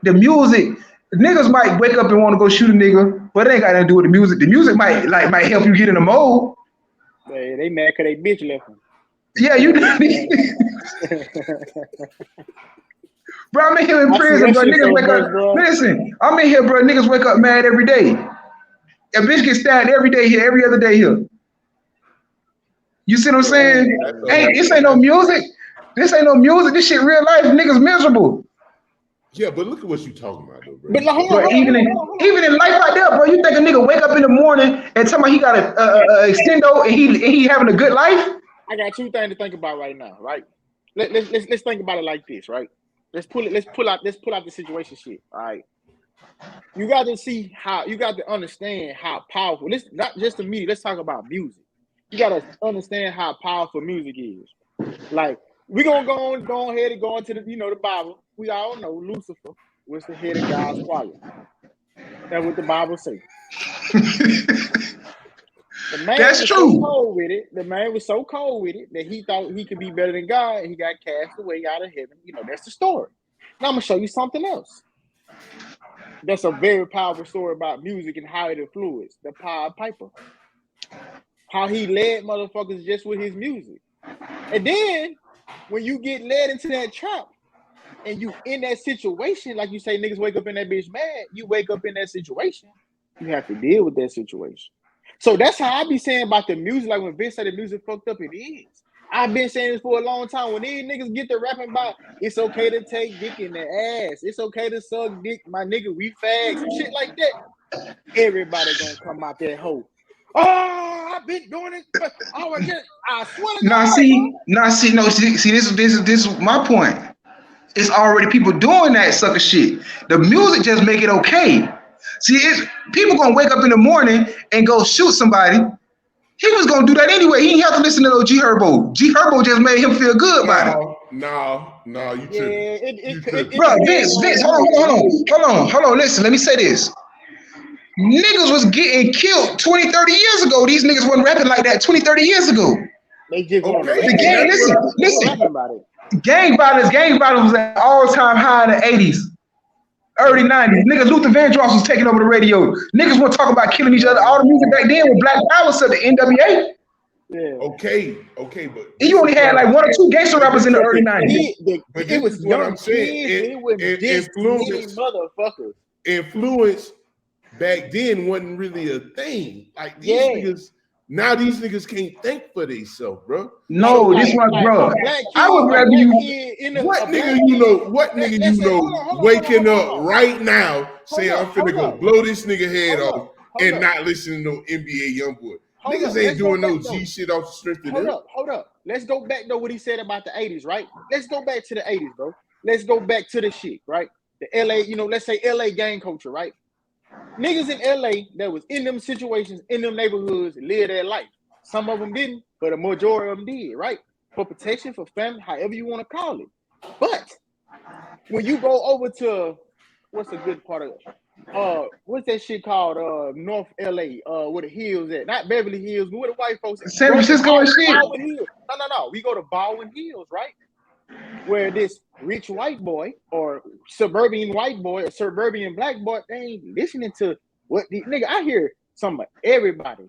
The music, niggas might wake up and want to go shoot a nigga, but it ain't got nothing to do with the music. The music might help you get in the mode. They mad because they bitch left them. Yeah, you. Bro, I'm in here in prison, bro. Niggas wake up. Listen, I'm in here, bro. Niggas wake up mad every day. A bitch gets stabbed every day here, every other day here. You see what I'm saying? Hey, this ain't no music. This ain't no music. This shit real life. Niggas miserable. Yeah, but look at what you talking about, though, bro. But even in life like that, bro, you think a nigga wake up in the morning and tell me he got a extendo and he having a good life? I got two things to think about right now, right? Let's think about it like this, right? Let's pull out the situation shit. All right. You got to understand how powerful. This not just the media. Let's talk about music. You got to understand how powerful music is. Like we gonna go ahead and go into the Bible. We all know Lucifer was the head of God's choir. That's what the Bible says. The man That's was true. so cold with it. The man was so cold with it that he thought he could be better than God, and he got cast away out of heaven. That's the story. Now I'm gonna show you something else. That's a very powerful story about music and how it influenced the Pied Piper. How he led motherfuckers just with his music. And then when you get led into that trap and you in that situation, like you say, niggas wake up in that bitch mad, you wake up in that situation, you have to deal with that situation. So that's how I be saying about the music. Like when Vince said the music fucked up, it is. I've been saying this for a long time. When these niggas get to rapping about it's okay to take dick in the ass, it's okay to suck dick, my nigga, we fags, some shit like that. Everybody gonna come out that hoe. Oh, I've been doing it. I swear to God. See, this is my point. It's already people doing that sucker shit. The music just make it okay. See, people gonna wake up in the morning and go shoot somebody. He was gonna do that anyway. He didn't have to listen to no G Herbo. G Herbo just made him feel good about it. No, you tripping. Bro, Vince, hold on. Listen, let me say this. Niggas was getting killed 20, 30 years ago. These niggas wasn't rapping like that 20, 30 years ago. They just the game, listen. Gang violence was at all-time high in the 80s. Early 90s. Niggas, Luther Vandross was taking over the radio. Niggas want to talk about killing each other. All the music back then with Black Power said the NWA. Yeah. Okay, but you only had like one or two gangster rappers in the early 90s. But it was what I'm saying. Influence back then wasn't really a thing. Like these niggas. Now these niggas can't think for themselves, bro. No, this one, bro. I would rather you. What nigga you know? Waking up right now, saying I'm finna go blow this nigga head off and not listening to no NBA YoungBoy. Niggas ain't doing no G shit off the strength of them. Hold up. Let's go back to what he said about the 80s, right? Let's go back to the 80s, bro. Let's go back to the shit, right? The LA, let's say LA gang culture, right? Niggas in LA that was in them situations, in them neighborhoods, lived their life. Some of them didn't, but a majority of them did, right? For protection, for family, however you want to call it. But when you go over to, what's a good part of it? What's that shit called? North LA, where the hills at? Not Beverly Hills, but where the white folks at? San Francisco and shit. No. We go to Baldwin Hills, right? Where this rich white boy or suburban white boy or suburban black boy, they ain't listening to what the nigga. I hear everybody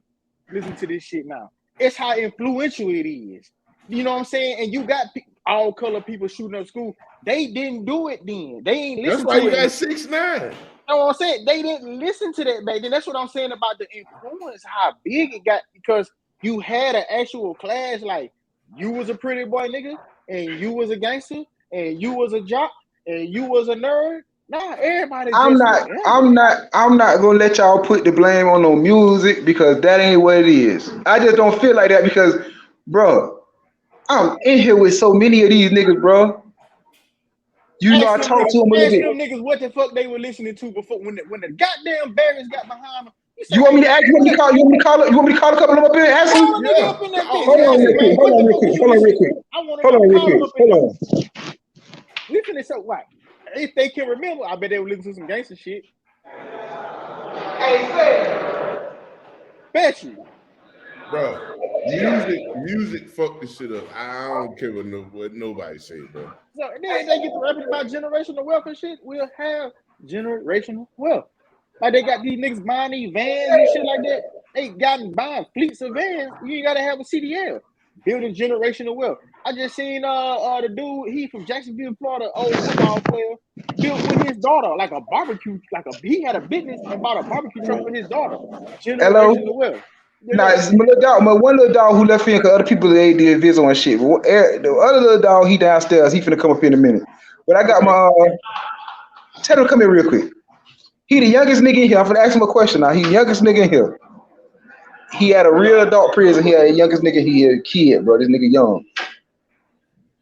listen to this shit now. It's how influential it is. You know what I'm saying? And you got all color people shooting up school. They didn't do it then. They ain't listen to it. That's why you got 6ix9ine. You know what I'm saying? They didn't listen to that back then. That's what I'm saying about the influence, how big it got, because you had an actual class, like you was a pretty boy nigga, and you was a gangster, and you was a jock, and you was a nerd. Nah, everybody. I'm not gonna let y'all put the blame on no music, because that ain't what it is. I just don't feel like that because, bro, I'm in here with so many of these niggas, bro. I talked to them a little bit. Them niggas what the fuck they were listening to before when the goddamn Barons got behind them. You want me to ask? You want me to call a couple of them up here and ask them? Hold on real quick. We finna show what? If they can remember, I bet they would listen to some gangster shit. Hey, say. Bet you. Bro, music fuck this shit up. I don't care what nobody say, bro. So then they get to rapping about generational wealth and shit. We'll have generational wealth. Like they got these niggas buying these vans and shit like that. They got buying fleets of vans. You ain't gotta have a CDL. Building generational wealth. I just seen the dude, he from Jacksonville, Florida, old football player, built with his daughter, like a barbecue, he had a business and bought a barbecue truck for his daughter. Generational wealth. Nah, it's my little dog. My one little dog who left in because other people they did visit and shit. But the other little dog, he downstairs. He finna come up in a minute. But I got my. Tell him to come here real quick. He the youngest nigga in here. I'm finna ask him a question now. He the youngest nigga in here. He had a real adult prison. He had the youngest nigga. He a kid, bro. This nigga young.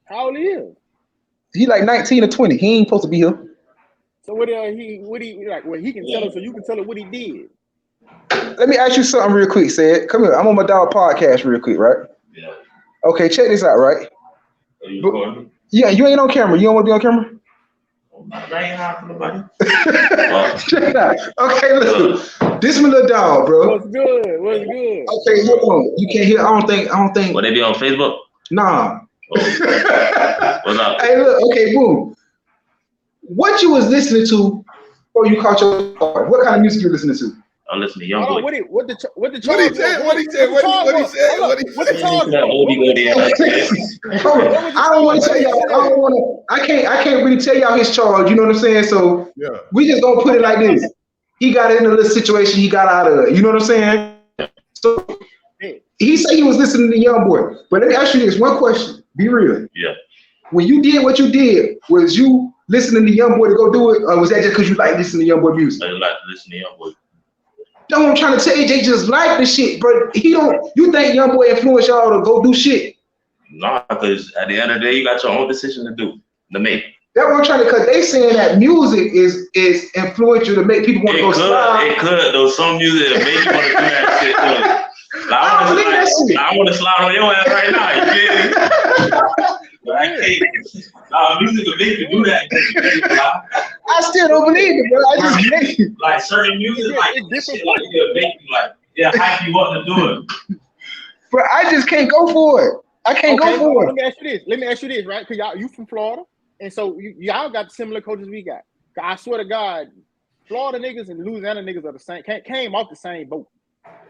How old is he? Like 19 or 20. He ain't supposed to be here. So what he like? Well, he can tell us, so you can tell us what he did. Let me ask you something real quick, Said. Come here. I'm on my dog podcast real quick, right? Yeah. Okay, check this out, right? Are you recording? Yeah, you ain't on camera. You don't want to be on camera? I ain't hard for nobody. Check it out. Okay, look. This my little dog, bro. What's good? What's good? Okay, hold on. You can't hear. I don't think. Will they be on Facebook? Nah. Oh. What's up? Hey, look. Okay, boom. What you was listening to before you caught your card? What kind of music you listening to? I listen to Young Boy. What the charge? What he said? What he said? What he said? What the charge? I don't want to tell y'all. I can't really tell y'all his charge. You know what I'm saying? So Yeah. we just gonna put it like this. He got in a little situation. He got out of it. You know what I'm saying? So he said he was listening to Young Boy. But let me ask you this one question. Be real. Yeah. When you did what you did, was you listening to Young Boy to go do it, or was that just because you like listening to Young Boy music? I like to listen to Young Boy. No, I'm trying to tell you, they just like the shit, but he don't. You think Young Boy influenced y'all to go do shit? Nah, because at the end of the day, you got your own decision to make. That's what I'm trying to. Because they saying that music is influence you to make people want to go slide. It could though. Some music that make you want to do that shit too. Like, I want to slide on your ass right now. You feel me? But I can't. Nah, music will make you do that. I still don't believe it, bro. I just can't. Like certain music, like shit, like it'll make you like hype you up to do it. But I just can't go for it. I can't go for it. Let me ask you this, right? Because y'all, you from Florida, and so y'all got similar cultures we got. I swear to God, Florida niggas and Louisiana niggas are the same. Came off the same boat.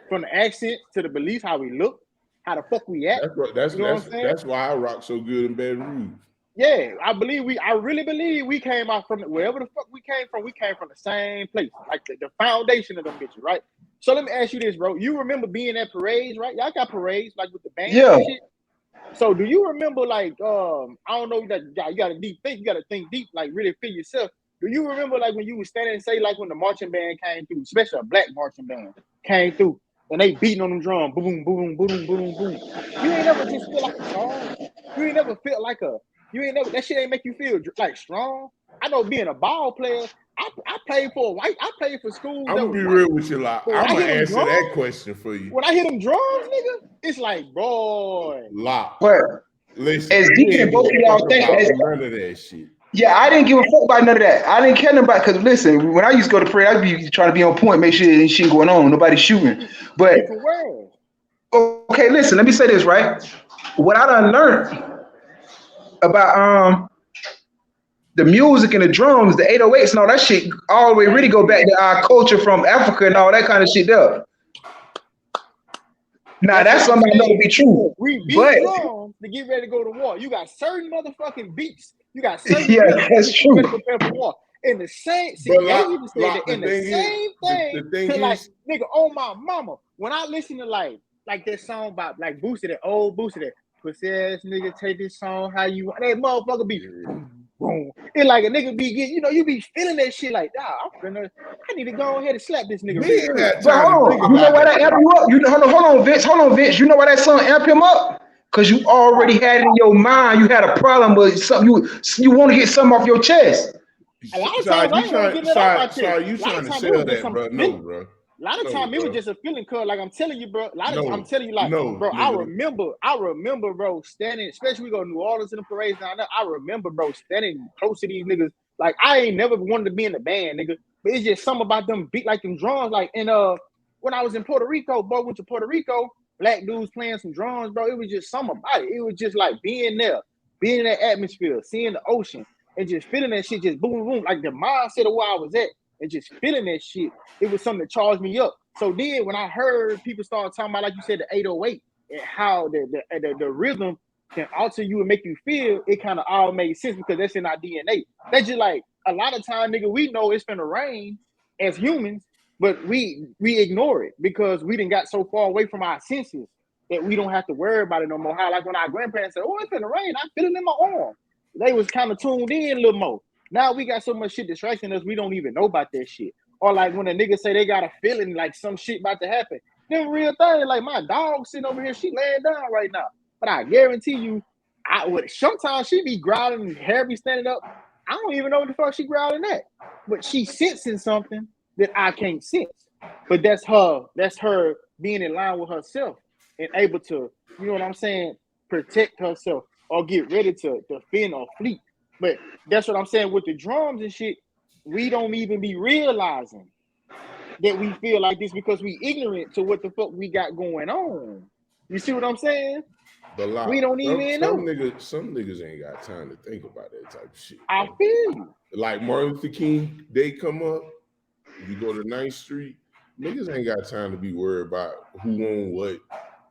From the accent to the beliefs, how we look, how the fuck we act. That's why I rock so good in Baton Rouge. Yeah, I really believe we came out from wherever the fuck we came from the same place, like the foundation of them bitches, right? So let me ask you this, bro. You remember being at parades, right? Y'all got parades like with the band and shit. So do you remember like I don't know that you got to you got to think deep, like really feel yourself. Do you remember like when you was standing and say like when the marching band came through, especially a black marching band came through and they beating on them drum, boom, boom, boom, boom, boom, boom. You ain't never just feel like a song. You ain't never felt like that shit ain't make you feel like strong. I know being a ball player, I played for schools. I'm gonna be real with you, Locke. I'm gonna answer that question for you. When I hear them drums, nigga, it's like, boy. Locke. What? Listen, as deep as both of y'all think, none of that shit. Yeah, I didn't give a fuck about none of that. I didn't care nothing about because listen, when I used to go to parade, I'd be trying to be on point, make sure ain't shit going on, nobody's shooting. But okay, listen, let me say this, right? What I done learned about the music and the drums, the 808s and all that shit, all the way really go back to our culture from Africa and all that kind of shit there. Now that's something I know to be true. We beat drums to get ready to go to war. You got certain motherfucking beats. You got certain that's true. Ready to prepare for war. In the same, thing, like nigga, oh my mama. When I listen to like that song about like Boosie, that old Boosie, that pussy ass nigga, take this song how you want. That motherfucker be boom, boom. It like a nigga be getting, you be feeling that shit like, I need to go ahead and slap this nigga. But hold on, you know why that amp you up? Hold on, Vince. You know why that song amp him up? Because you already had in your mind, you had a problem with something. You want to get something off your chest. A lot of times you trying to sell that, bro? No, bro. A lot of times it was just a feeling, cuz like I'm telling you, bro. I'm telling you, like, bro. I remember, bro, standing. Especially we go to New Orleans in the parades down there. I remember, bro, standing close to these niggas. Like I ain't never wanted to be in the band, nigga. But it's just something about them beat like them drums. Like when I was in Puerto Rico, bro, went to Puerto Rico. Black dudes playing some drums, bro. It was just something about it. It was just like being there, being in that atmosphere, seeing the ocean, and just feeling that shit, just boom, boom, boom. Like the mindset of where I was at, and just feeling that shit. It was something that charged me up. So then when I heard people start talking about, like you said, the 808 and how the rhythm can alter you and make you feel, it kind of all made sense because that's in our DNA. That's just like a lot of time, nigga, we know it's finna rain as humans, but we ignore it because we didn't got so far away from our senses that we don't have to worry about it no more. How like when our grandparents said, "Oh, it's in the rain," I feel it in my arm. They was kind of tuned in a little more. Now we got so much shit distracting us, we don't even know about that shit. Or like when a nigga say they got a feeling like some shit about to happen. Them real thing, like my dog sitting over here, she laying down right now. But I guarantee you, I would sometimes she be growling and hair be standing up. I don't even know what the fuck she growling at. But she sensing something that I can't sense. But that's her being in line with herself and able to, you know what I'm saying, protect herself or get ready to defend or flee. But that's what I'm saying with the drums and shit. We don't even be realizing that we feel like this because we ignorant to what the fuck we got going on. You see what I'm saying? We don't even know. Some niggas ain't got time to think about that type of shit. I feel you. Like Martin Luther King, they come up, you go to 9th Street, niggas ain't got time to be worried about who on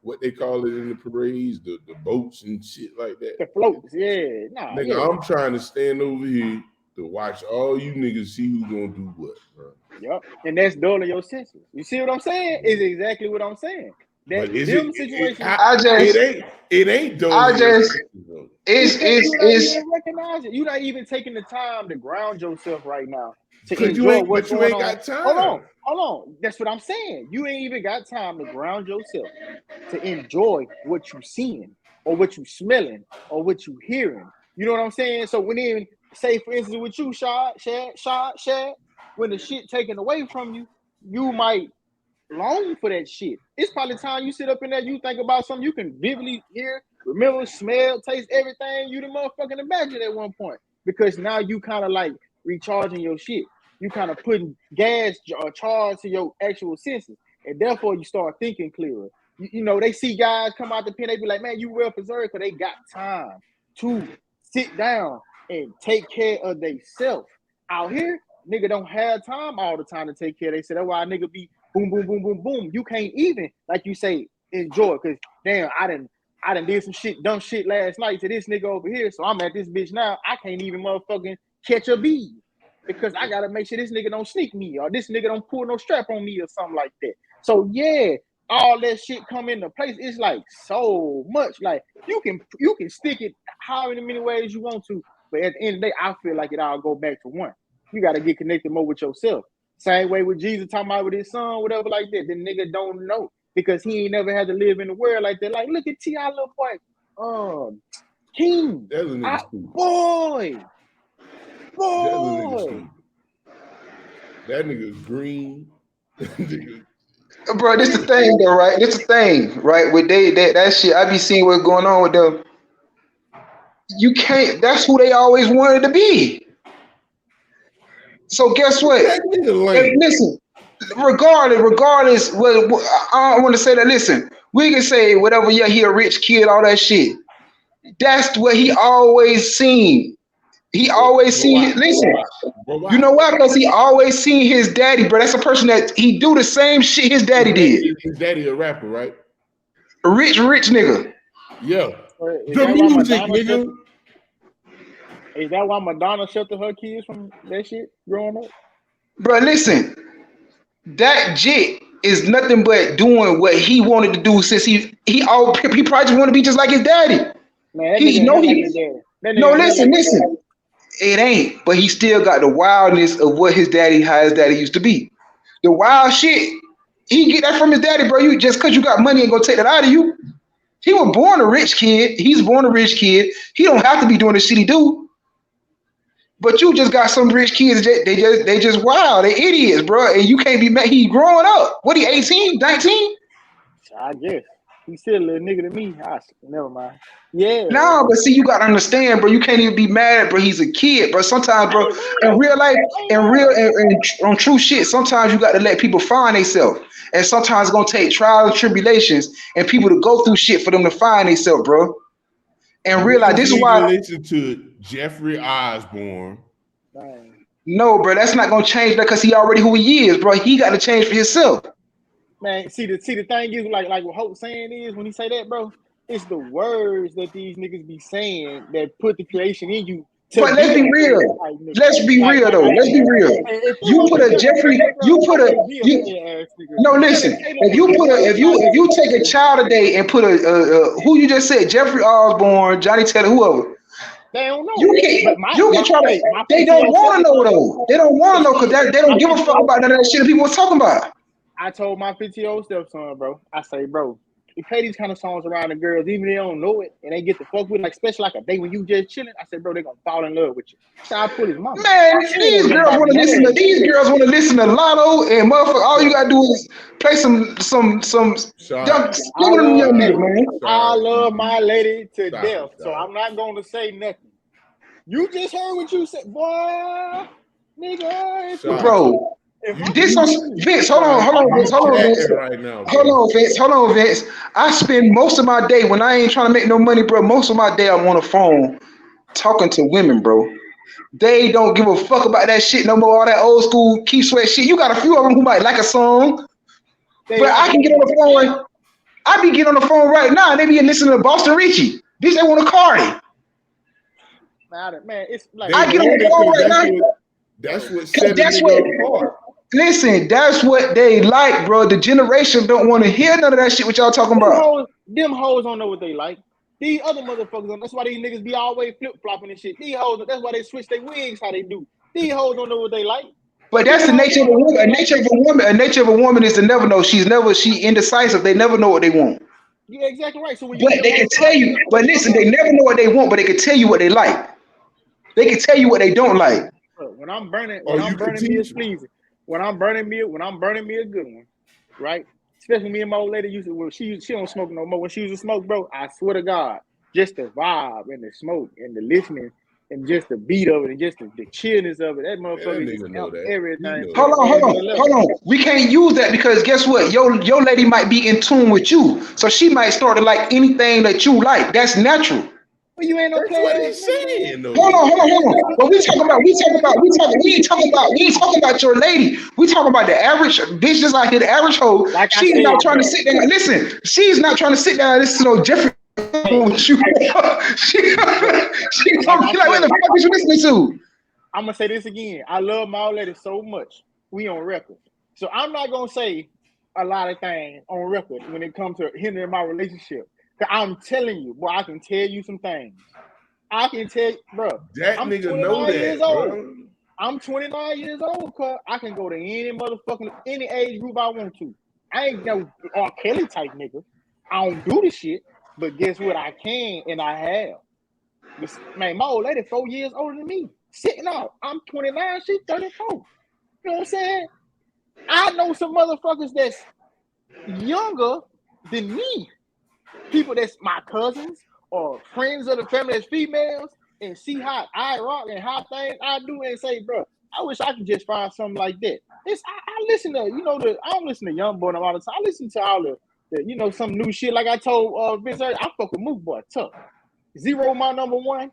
what they call it in the parades, the boats and shit like that. The floats, yeah. Nah, nigga, yeah. I'm trying to stand over here to watch all you niggas see who gonna do what, bro. Yep. And that's dulling your senses. You see what I'm saying? Is exactly what I'm saying. That them situations. It ain't dulling your senses, though. It's recognize it. You're not even taking the time to ground yourself right now to enjoy enjoy what's going on. Got time. Hold on. That's what I'm saying. You ain't even got time to ground yourself to enjoy what you seeing or what you smelling or what you hearing. You know what I'm saying? So when then say for instance with you, Shad, when the shit taken away from you, you might long for that shit. It's probably time you sit up in there, you think about something you can vividly hear, remember, smell, taste everything you the motherfucking imagine at one point. Because now you kind of like recharging your shit. You kind of putting gas or charge to your actual senses. And therefore you start thinking clearer. You know, they see guys come out the pen, they be like, man, you well preserved because they got time to sit down and take care of themselves. Out here, nigga don't have time all the time to take care of themselves. That's why a nigga be boom, boom, boom, boom, boom. You can't even, like you say, enjoy because damn, I done did some shit, dumb shit last night to this nigga over here. So I'm at this bitch now. I can't even motherfucking catch a bee because I gotta make sure this nigga don't sneak me or this nigga don't pull no strap on me or something like that. So yeah, all that shit come into place. It's like so much. Like you can stick it however many ways you want to, but at the end of the day, I feel like it all go back to one. You gotta get connected more with yourself. Same way with Jesus talking about with his son, whatever like that. The nigga don't know because he ain't never had to live in the world like that. Like, look at T.I. little boy, King, boy. That nigga green. Bro, this the thing though, right? This the thing, right? With that shit, I be seeing what's going on with them. You can't. That's who they always wanted to be. So guess what? Listen, regardless. I want to say that. Listen, we can say whatever. Yeah, he a rich kid, all that shit. That's what he always seen. He always seen. Listen, you know why? Because he always seen his daddy, bro. That's a person that he do the same shit his daddy did. His daddy a rapper, right? A rich nigga. Yeah. The music, nigga. Is that why Madonna sheltered her kids from that shit growing up? Bro, listen. That jit is nothing but doing what he wanted to do since he probably just want to be just like his daddy. Man, listen. It ain't, but he still got the wildness of what his daddy, how his daddy used to be. The wild shit, he get that from his daddy, bro. You just because you got money ain't gonna take that out of you. He was born a rich kid. He's born a rich kid. He don't have to be doing the shit he do. But you just got some rich kids. They just wild. They idiots, bro. And you can't be mad. He growing up. What he 18, 19? I guess. He's still a little nigga to me. Never mind. Yeah. No, but see, you gotta understand, bro. You can't even be mad, bro. He's a kid, bro. Sometimes, bro, in real life, and on true shit, sometimes you got to let people find themselves, and sometimes it's gonna take trials and tribulations and people to go through shit for them to find themselves, bro. And realize this is why. Listen to Jeffrey Osborne. No, bro, that's not gonna change that because he already who he is, bro. He got to change for himself. Man, see the thing is like what Hope saying is when he say that, bro, it's the words that these niggas be saying that put the creation in you But let's be real. Let's be real though. Let's be real. You put a Jeffrey. You put a. No, listen. If you take a child today and put a who you just said, Jeffrey Osborne, Johnny Taylor, whoever. They don't know. You can try to. They don't want to know though. They don't want to know because they don't give a fuck about none of that shit that people was talking about. I told my 50-year-old stepson, bro. I say, bro, you play these kind of songs around the girls, even if they don't know it, and they get the fuck with, like, especially like a day when you just chilling. I said, bro, they gonna fall in love with you. So I put his mama. Man, these girls want to listen to Lotto and motherfucker. All you gotta do is play some young niggas, man. I love my lady to death, so I'm not gonna say nothing. You just heard what you said, boy, nigga. Bro. This on Vince, hold on, Vince. I spend most of my day when I ain't trying to make no money, bro. Most of my day I'm on the phone talking to women, bro. They don't give a fuck about that shit no more. All that old school Keith Sweat shit. You got a few of them who might like a song, but I can get on the phone. I be getting on the phone right now, and they be listening to Boston Richie. Bitch, they want a Cardi. Man, it's like I get on the phone right now. That's what set them apart. Listen, that's what they like, bro. The generation don't want to hear none of that shit. What y'all talking about? Them hoes don't know what they like. These other motherfuckers don't. That's why these niggas be always flip flopping and shit. These hoes. That's why they switch their wigs how they do. These hoes don't know what they like. But that's the nature of a woman. A nature of a woman is to never know. She indecisive. They never know what they want. Yeah, exactly right. So when they can tell you. But listen, they never know what they want. But they can tell you what they like. They can tell you what they don't like. When I'm burning me is pleasing. When I'm burning me a good one, right? Especially me and my old lady used to. Well, she don't smoke no more. When she used to smoke, bro, I swear to God, just the vibe and the smoke and the listening and just the beat of it and just the chillness of it. That motherfucker used to help everything. Hold on. We can't use that because guess what? Your lady might be in tune with you, so she might start to like anything that you like. That's natural. Well, you ain't no player. What he's saying, though. Hold on. But we ain't talking about your lady. We talking about the average bitch, just like the average hoe. Like she's not trying to sit down and listen. She's not trying to sit down and listen to no Jeffrey. She gonna be like, what the fuck is you listening to? I'm gonna say this again. I love my old lady so much. We on record. So I'm not gonna say a lot of things on record when it comes to hindering my relationship. I'm telling you, boy, I can tell you some things. I can tell you, bro. That I'm nigga know that, bro. I'm 29 years old, cuz I can go to any age group I want to. I ain't no R. Kelly type nigga. I don't do the shit, but guess what? I can and I have. Man, my old lady 4 years older than me. Sitting out. I'm 29, she's 34. You know what I'm saying? I know some motherfuckers that's younger than me. People that's my cousins or friends of the family that's females and see how I rock and how things I do and say, bro, I wish I could just find something like that. I listen to, I don't listen to Young Boy a lot of time. I listen to all the some new shit. Like I told Vince, I fuck with Mook Boy tough. Zero my number one.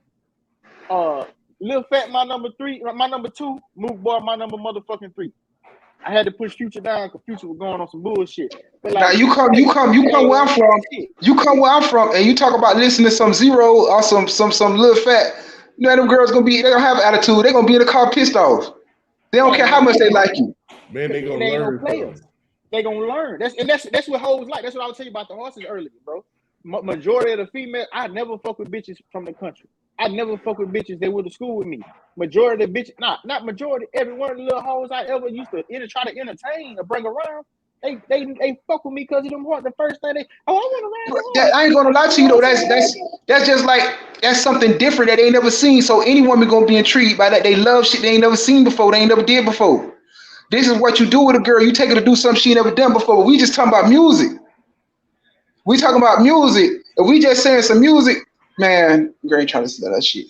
Lil Fat my number three, my number two. Mook Boy my number motherfucking three. I had to push Future down because Future was going on some bullshit. But like, now you come where I'm from. You come where I'm from, and you talk about listening to some Zero or some Lil Fat. You know them girls they gonna have attitude. They gonna be in the car pissed off. They don't care how much they like you. Man, they gonna learn. They gonna learn. That's what hoes like. That's what I was telling you about the horses earlier, bro. Majority of the female, I never fuck with bitches from the country. I never fuck with bitches that went to school with me. Majority of the bitches, not majority, every one of the little hoes I ever used to try to entertain or bring around, they fuck with me because of them. The first thing I want around. I ain't gonna lie to you though. That's just like that's something different that they ain't never seen. So any woman gonna be intrigued by that. They love shit they ain't never seen before. They ain't never did before. This is what you do with a girl. You take her to do something she ain't never done before. But we just talking about music. We talking about music. If we just saying some music, man, girl ain't trying to say that shit.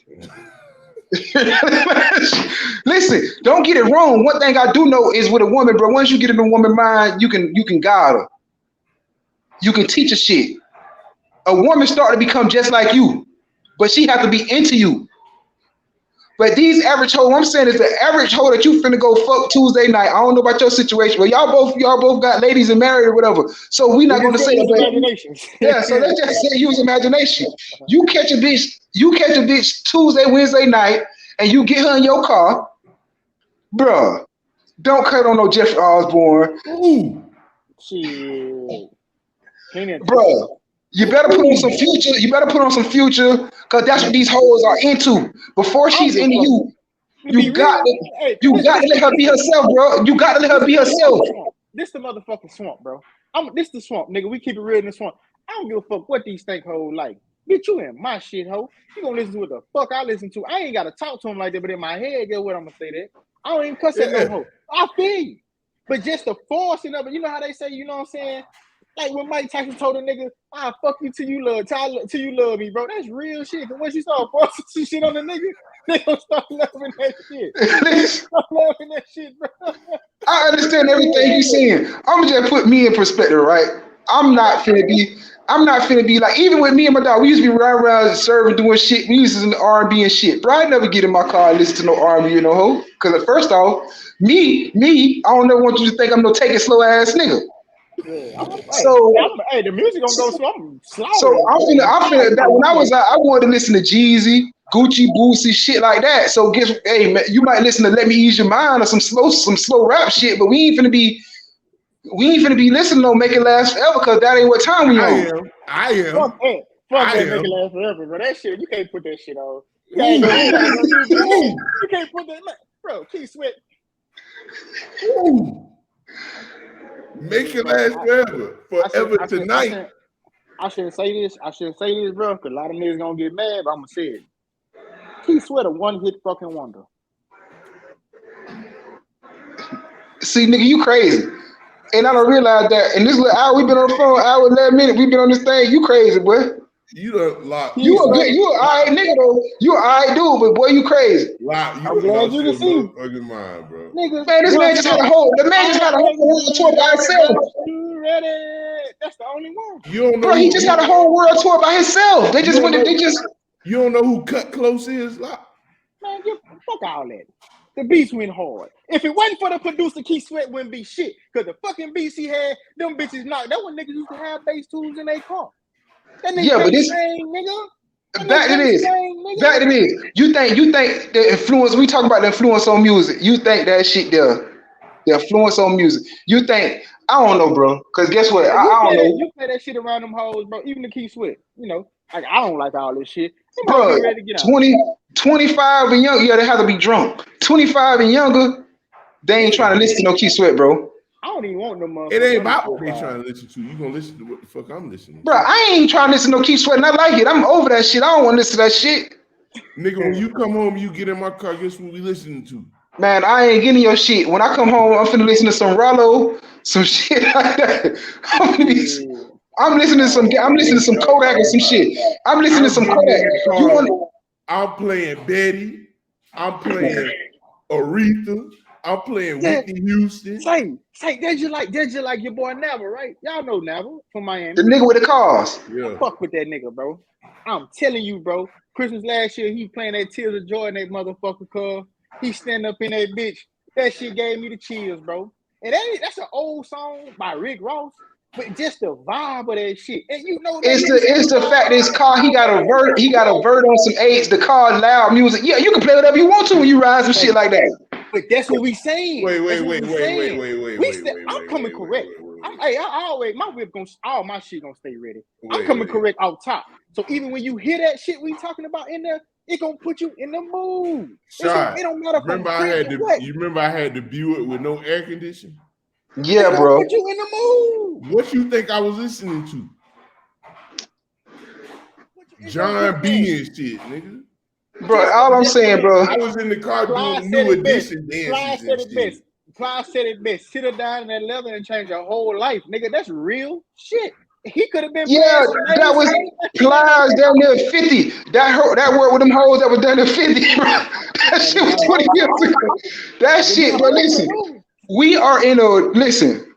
Listen, don't get it wrong. One thing I do know is with a woman, bro, once you get in a woman's mind, you can guide her. You can teach her shit. A woman start to become just like you, but she have to be into you. But these average hoes, what I'm saying is the average hoe that you finna go fuck Tuesday night. I don't know about your situation, but y'all both got ladies and married or whatever. So we not gonna say that. Imaginations. Yeah, so let's just say use imagination. You catch a bitch Tuesday, Wednesday night, and you get her in your car, bruh. Don't cut on no Jeffrey Osborne. Ooh. Shit. Bruh. You better put on some future. You better put on some future, cause that's what these hoes are into. Before she's into you, you got to let her be herself, bro. You got to let her be herself. This the motherfucking swamp, bro. This the swamp, nigga. We keep it real in the swamp. I don't give a fuck what these think hoes like. Bitch, you in my shit, hoe. You gonna listen to what the fuck I listen to. I ain't gotta talk to him like that, but in my head, get what I'm gonna say that. I don't even cuss at no hoe. I feel you. But just the forcing of it, you know how they say, you know what I'm saying? Like when Mike Tyson told a nigga, fuck you till you love me, bro. That's real shit. But once you start forcing some shit on the nigga, they gonna start loving that shit. Start loving that shit, bro. I understand everything you're saying. I'm gonna just put me in perspective, right? I'm not finna be like, even with me and my dog, we used to be riding around serving, doing shit. We used to listen to R&B and shit. Bro, I never get in my car and listen to no R&B or no hoe. Cause first off, me, I don't never want you to think I'm no take it slow ass nigga. Yeah, the music gonna go slow. I'm slow. So I'm finna that when I was out, I wanted to listen to Jeezy, Gucci, Boosie, shit like that. So hey man, you might listen to Let Me Ease Your Mind or some slow rap shit, but we ain't finna be listening to Make It Last Forever, because that ain't what time we on. I am. Fuck that Make It Last Forever, bro. That shit, you can't put that shit on. You can't put that, bro. Keith Sweat. Make It Last Forever tonight. I shouldn't say this, bro, because a lot of niggas gonna get mad, but I'm gonna say it. Keith Sweat a one-hit fucking wonder. See, nigga, you crazy. And I don't realize that. And this little hour, we've been on the phone, hour 11 minutes, we've been on this thing. You crazy, boy. You done locked. You a alright nigga though. You a alright dude, but boy, you crazy. I'm glad you can see. Fucking mind, bro. Nigga, man, this man just had a whole. The man just had a whole world tour by himself. You ready? That's the only one. You don't know. Bro, he just had a whole world tour by himself. They just went. You don't know who Cut Close is, like? Man, fuck all that. The beats went hard. If it wasn't for the producer, Keith Sweat wouldn't be shit. Because the fucking beats he had, them bitches knocked. That when niggas used to have bass tools in their car. That nigga but this nigga. Back to this. You think the influence, we talking about the influence on music. You think that shit the influence on music. You think, I don't know, bro. Because guess what? I don't know. You play that shit around them hoes, bro. Even the Keith Sweat, you know. Like, I don't like all this shit. Bro, 25 and younger, they have to be drunk. 25 and younger, they ain't trying to listen to no Keith Sweat, bro. I don't even want no motherfucker. It ain't about what they trying to listen to. You gonna listen to what the fuck I'm listening to. Bro, I ain't trying to listen to no Keith Sweat, and I like it. I'm over that shit. I don't want to listen to that shit. Nigga, when you come home, you get in my car, guess what we listening to? Man, I ain't getting your shit. When I come home, I'm finna listen to some Rollo, some shit like that. I'm listening to some Kodak or some shit. I'm listening to some Kodak. I'm playing Betty. I'm playing Aretha. I'm playing Whitney Houston. Say, that's just like your boy Navel, right? Y'all know Navel from Miami. The nigga with the cars. Yeah. Fuck with that nigga, bro. I'm telling you, bro. Christmas last year, he playing that Tears of Joy in that motherfucker car. He stand up in that bitch. That shit gave me the chills, bro. And that's an old song by Rick Ross, but just the vibe of that shit. And you know, it's the fact that his car, he got a vert on some AIDS. The car loud music. Yeah, you can play whatever you want to when you ride some shit like that. But that's what we saying. Wait. I'm coming correct. I always, my whip all my shit gonna stay ready. I'm coming correct out top. So even when you hear that shit we talking about in there, it gonna put you in the mood. It don't matter. You remember I had the Buick with no air conditioning? Yeah, bro. Put you in the mood. What you think I was listening to? John B and shit, nigga. Bro, all I'm saying, bro. I was in the car doing New Edition dances. Clive said it best. Sit her down in that leather and change your whole life, nigga. That's real shit. He could have been. Yeah, that was Clive's down there 50. That worked with them hoes that was down there 50. Bro. That shit was 20 years ago. That shit, bro. Listen, we are in a listen.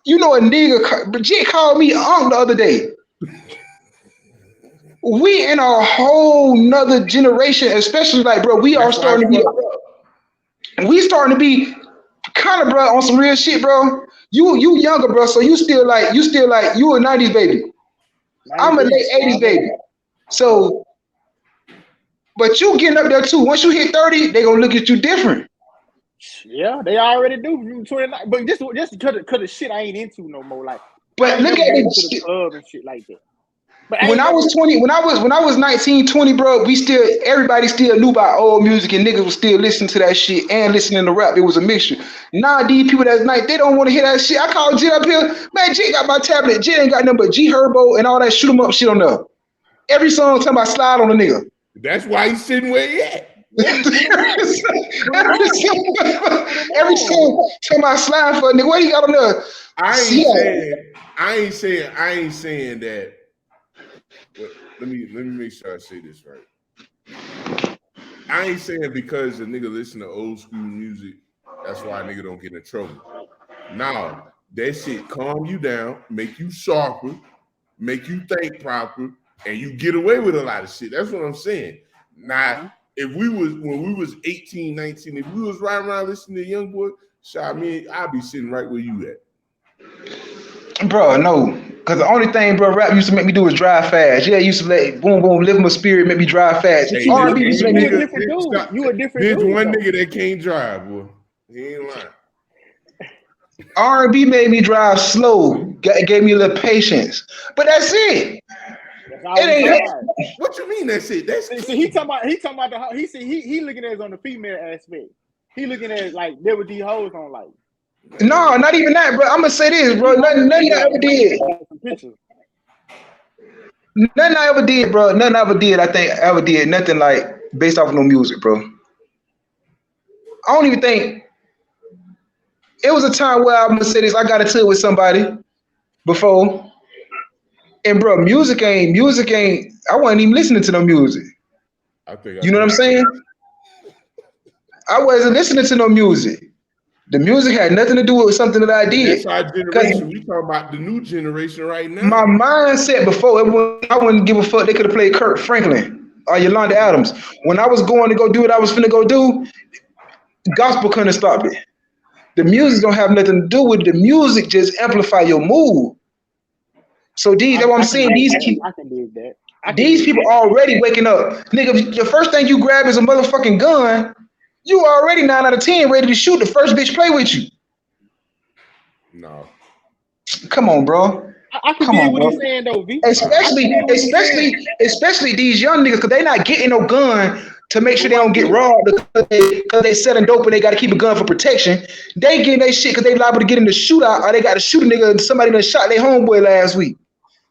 You know a nigga, Bridget called me the other day. we in a whole nother generation, especially like, bro, we are starting to be kind of, bro, on some real shit, bro. You younger, bro, so you still like you a 90s baby. I'm a late 80s baby. So, but you getting up there too. Once you hit 30, they gonna look at you different. Yeah, they already do. 29, but just because of shit I ain't into no more. Like, but look at the club and shit like that. But when I was 20, when I was 19, 20, bro, everybody still knew about old music and niggas was still listening to that shit and listening to rap. It was a mixture. Now these people that's nice, they don't want to hear that shit. I call J up here, man. J got my tablet. J ain't got nothing but G Herbo and all that shoot 'em up shit on there. Every song talking about slide on a nigga. That's why he's sitting where he at. every song talking about slide for a nigga. What you got on there? I ain't saying that. Let me make sure I say this right. I ain't saying because a nigga listen to old school music, that's why a nigga don't get in trouble. Nah, that shit calm you down, make you sharper, make you think proper, and you get away with a lot of shit. That's what I'm saying. Now, when we was 18, 19, if we was riding around listening to Young Boy, I'd be sitting right where you at. Bro, no. Because the only thing, bro, rap used to make me do was drive fast. Yeah, used to let boom, boom, live my spirit, make me drive fast. Hey, R&B used to make me you a different dude. There's one nigga that can't drive, boy. He ain't lying. R&B made me drive slow. Gave me a little patience. But that's it. It ain't. What you mean that's it? That's he talking about he looking at it on the female aspect. He looking at it like there were these hoes on like. No, not even that, bro. I'm gonna say this, bro. Nothing I ever did. Nothing I ever did, bro. Nothing I ever did. I think I ever did nothing like based off of no music, bro. I don't even think it was a time where I'm gonna say this. I got into it with somebody before, and bro, music ain't. I wasn't even listening to no music. You know what I'm saying? I wasn't listening to no music. The music had nothing to do with something that I did. That's our generation. We talking about the new generation right now. My mindset before, I wouldn't give a fuck. They could have played Kirk Franklin or Yolanda Adams. When I was going to go do what I was finna go do, gospel couldn't have stopped it. The music don't have nothing to do with it. The music just amplify your mood. So that's what I'm saying. I can do that. These people already waking up. Nigga, the first thing you grab is a motherfucking gun. You already 9 out of 10 ready to shoot the first bitch play with you. No. Come on, bro. I can get what you're saying though, V. Especially these young niggas, because they not getting no gun to make sure they don't get robbed because they selling dope and they got to keep a gun for protection. They getting their shit because they liable to get in the shootout or they got to shoot a nigga and somebody that shot their homeboy last week.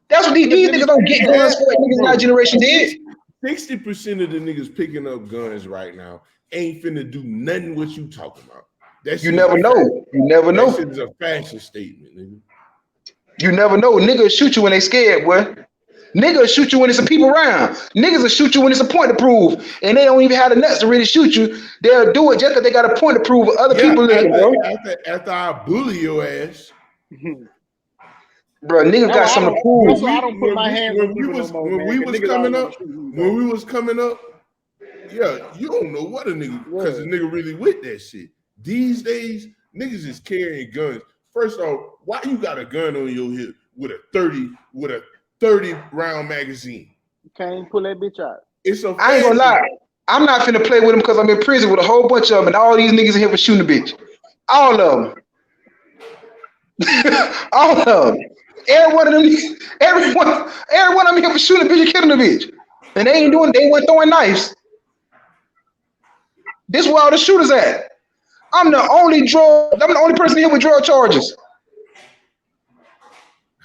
That's what these niggas don't get guns for. Niggas in our generation did. 60% of the niggas picking up guns right now ain't finna do nothing what you talking about. You never know. You never know. That shit is a fashion statement, nigga. You never know. Niggas shoot you when they scared, boy. Niggas shoot you when it's some people around. Niggas will shoot you when it's a point to prove, and they don't even have the nuts to really shoot you. They'll do it just because they got a point to prove with other people looking, bro. After I bully your ass. Bro, niggas got something to prove. That's why I don't put my hands on people no more, when we was coming up, yeah, you don't know what a nigga, because the nigga really with that shit. These days, niggas is carrying guns. First off, why you got a gun on your hip with a 30 round magazine? You can't pull that bitch out. I ain't gonna lie. I'm not finna play with them because I'm in prison with a whole bunch of them, and all these niggas in here for shooting a bitch. All of them. All of them. Every one of them here for shooting a bitch and killing a bitch. And they weren't throwing knives. This is where all the shooters at. I'm the only person here with drug charges.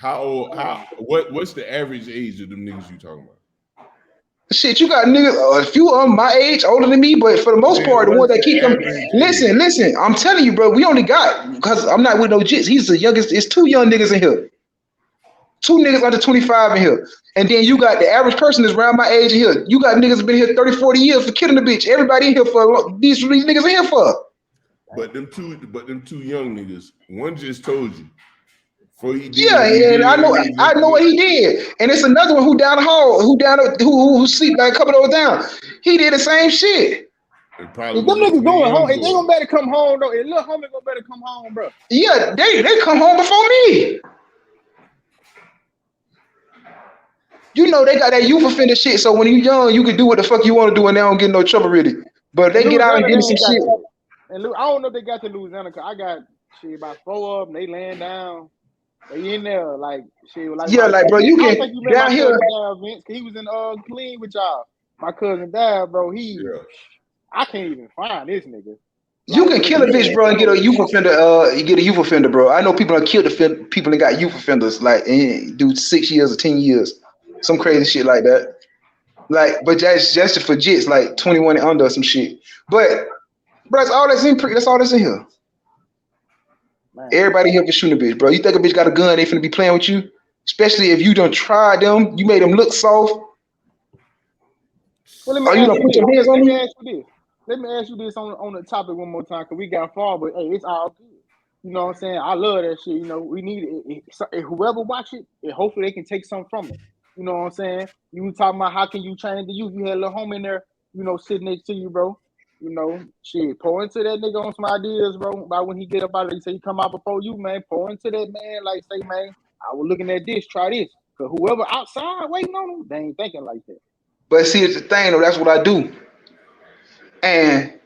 What's the average age of them niggas you talking about? Shit, you got niggas, a few of them my age, older than me, but for the most part, the ones that keep them. Listen, I'm telling you, bro, we only got, because I'm not with no jits. He's the youngest. It's 2 young niggas in here. 2 niggas under 25 in here. And then you got the average person that's around my age in here. You got niggas been here 30, 40 years for killing the bitch. Everybody in here for these niggas in here for. But them two young niggas, one just told you Yeah, and I know what he did. And it's another one who down the hall, who sleep like a couple of those down. He did the same shit. If them niggas going home, if they gonna better come home though, if little homie gonna better come home, bro. Yeah, they come home before me. You know they got that youth offender shit, so when you young, you can do what the fuck you want to do and they don't get no trouble really. But they get out and get some shit. And I don't know if they got to Louisiana, cause I got shit about 4 of them. They laying down. They in there like shit. Like bro, you can down here. Vince, he was in clean with y'all. My cousin died, bro. I can't even find this nigga. You can kill a bitch, bro, and get a youth offender. You get a youth offender, bro. I know people that killed people and got youth offenders, like and do 6 years or 10 years, some crazy shit like that. Like, but that's just for jits, like 21 and under or some shit. But that's all that's in. That's all that's in here. Man. Everybody here can shoot a bitch, bro. You think a bitch got a gun, they finna be playing with you? Especially if you done tried them, you made them look soft. Well, let me ask you this on the topic one more time, because we got far, but hey, it's all good. You know what I'm saying? I love that shit. You know, we need it. Whoever watch it, hopefully they can take something from it. You know what I'm saying? You were talking about how can you change the youth. You had a little homie in there, you know, sitting next to you, bro. You know, shit, pour into that nigga on some ideas, bro. About when he get up out of it, he say he come out before you, man. Pour into that man, like say, man, I was looking at this, try this. Cause whoever outside waiting on them, they ain't thinking like that. But see, it's the thing though, that's what I do. And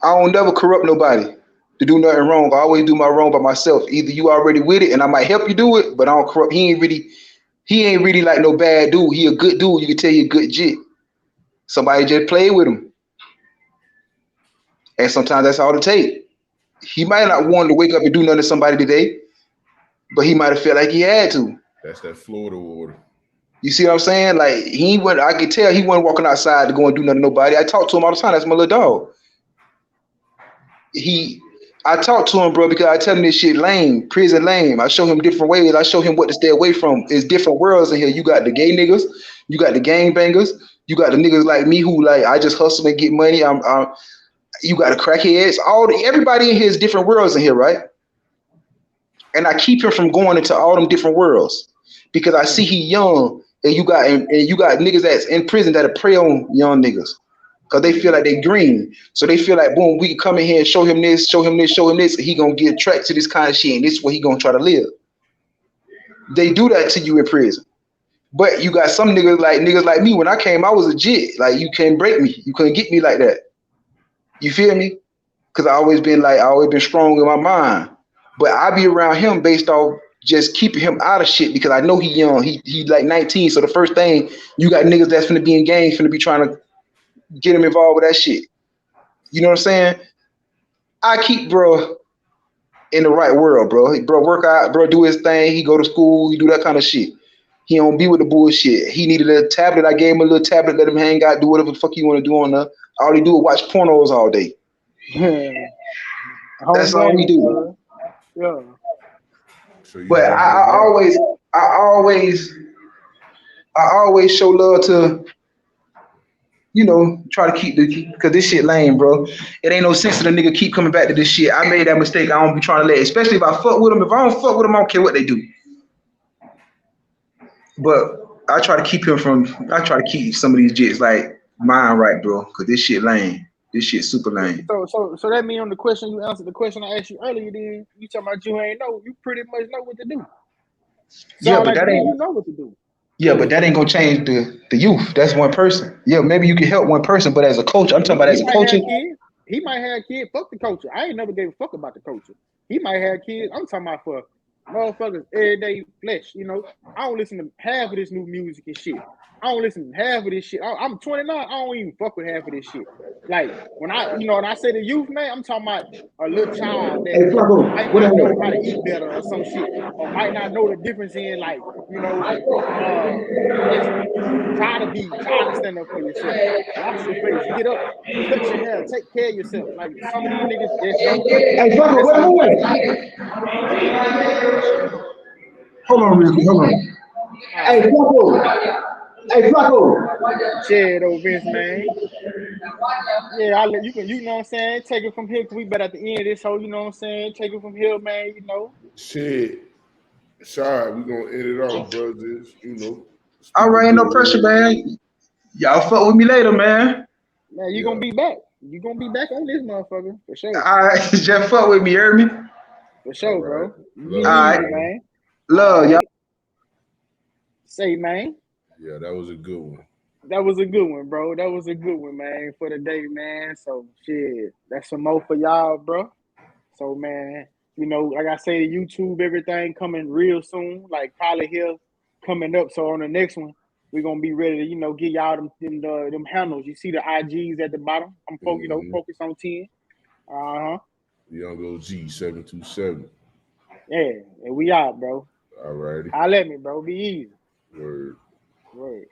I don't never corrupt nobody to do nothing wrong. I always do my wrong by myself. Either you already with it and I might help you do it, but I don't corrupt. He ain't really like no bad dude. He a good dude. You can tell he a good jit. Somebody just played with him. And sometimes that's all it takes. He might not want to wake up and do nothing to somebody today, but he might have felt like he had to. That's that Florida water. You see what I'm saying? Like I could tell he wasn't walking outside to go and do nothing to nobody. I talk to him all the time. That's my little dog. I talk to him, bro, because I tell him this shit lame, prison lame. I show him different ways. I show him what to stay away from. It's different worlds in here. You got the gay niggas, you got the gang bangers, you got the niggas like me who like I just hustle and get money. You got the crackheads. Everybody in here is different worlds in here, right? And I keep him from going into all them different worlds because I see he young, and you got niggas that's in prison that prey on young niggas because they feel like they green. So they feel like, boom, we can come in here and show him this, show him this, show him this, and he gonna get attracted to this kind of shit, and this is where he gonna try to live. They do that to you in prison. But you got some niggas like me. When I came, I was a jit. Like, you can't break me. You couldn't get me like that. You feel me? Because I always been strong in my mind. But I be around him based off just keeping him out of shit because I know he young. He like 19. So the first thing, you got niggas that's finna be in gangs, finna be trying to get him involved with that shit. You know what I'm saying? I keep bro in the right world, bro. Bro work out, bro do his thing. He go to school. He do that kind of shit. He don't be with the bullshit. He needed a tablet. I gave him a little tablet, let him hang out, do whatever the fuck he want to do on there. All he do is watch pornos all day. That's all he do. Yeah. But I always show love to, you know, try to keep because this shit lame, bro. It ain't no sense to the nigga keep coming back to this shit. I made that mistake. I don't be trying to let, especially if I fuck with them. If I don't fuck with them, I don't care what they do. But I try to keep some of these jits like mine right, bro, because this shit lame. This shit super lame. So that mean on the question you answered the question I asked you earlier, then you talking about you ain't know, you pretty much know what to do. Yeah, but that ain't, you know what to do. Yeah, but that ain't gonna change the youth. That's one person. Yeah, maybe you can help one person, but as a coach, I'm talking about as a coach. He might have kids. Fuck the coach. I ain't never gave a fuck about the coach. He might have kids. I'm talking about for motherfuckers everyday flesh. You know, I don't listen to half of this new music and shit. I don't listen to half of this shit. I'm 29. I don't even fuck with half of this shit. Like when I say the youth, man, I'm talking about a little child that might not know how to eat better or some shit, or might not know the difference in like, you know, try to stand up for yourself. Wash your face, get up, cut your hair, take care of yourself. Like some of these niggas just don't. Hey, Flacco, hold on real quick. Hold on. Hey, Flacco. Shit, old Vince, man. Yeah, you know what I'm saying? Take it from here, cause we better at the end of this whole, you know what I'm saying? Take it from here, man, you know. Shit. It's all right. We're gonna end it off, brothers. You know. All right, no pressure, man. Y'all fuck with me later, man. Man, you gonna be back. You gonna be back on this motherfucker for sure. All right, just fuck with me, you heard me? For sure, right. bro. All right, man. Love y'all. Say, man. Yeah, that was a good one. That was a good one, bro. That was a good one, man, for the day, man. So shit, that's some more for y'all, bro. So man, you know, like I say, YouTube, everything coming real soon. Like probably here coming up. So on the next one, we're gonna be ready to, you know, get y'all them handles. You see the IGs at the bottom. I'm you know, focus on 10. Young OG 727. Yeah, and we out, bro. All righty. Holla at me, bro. Be easy. Word. Word.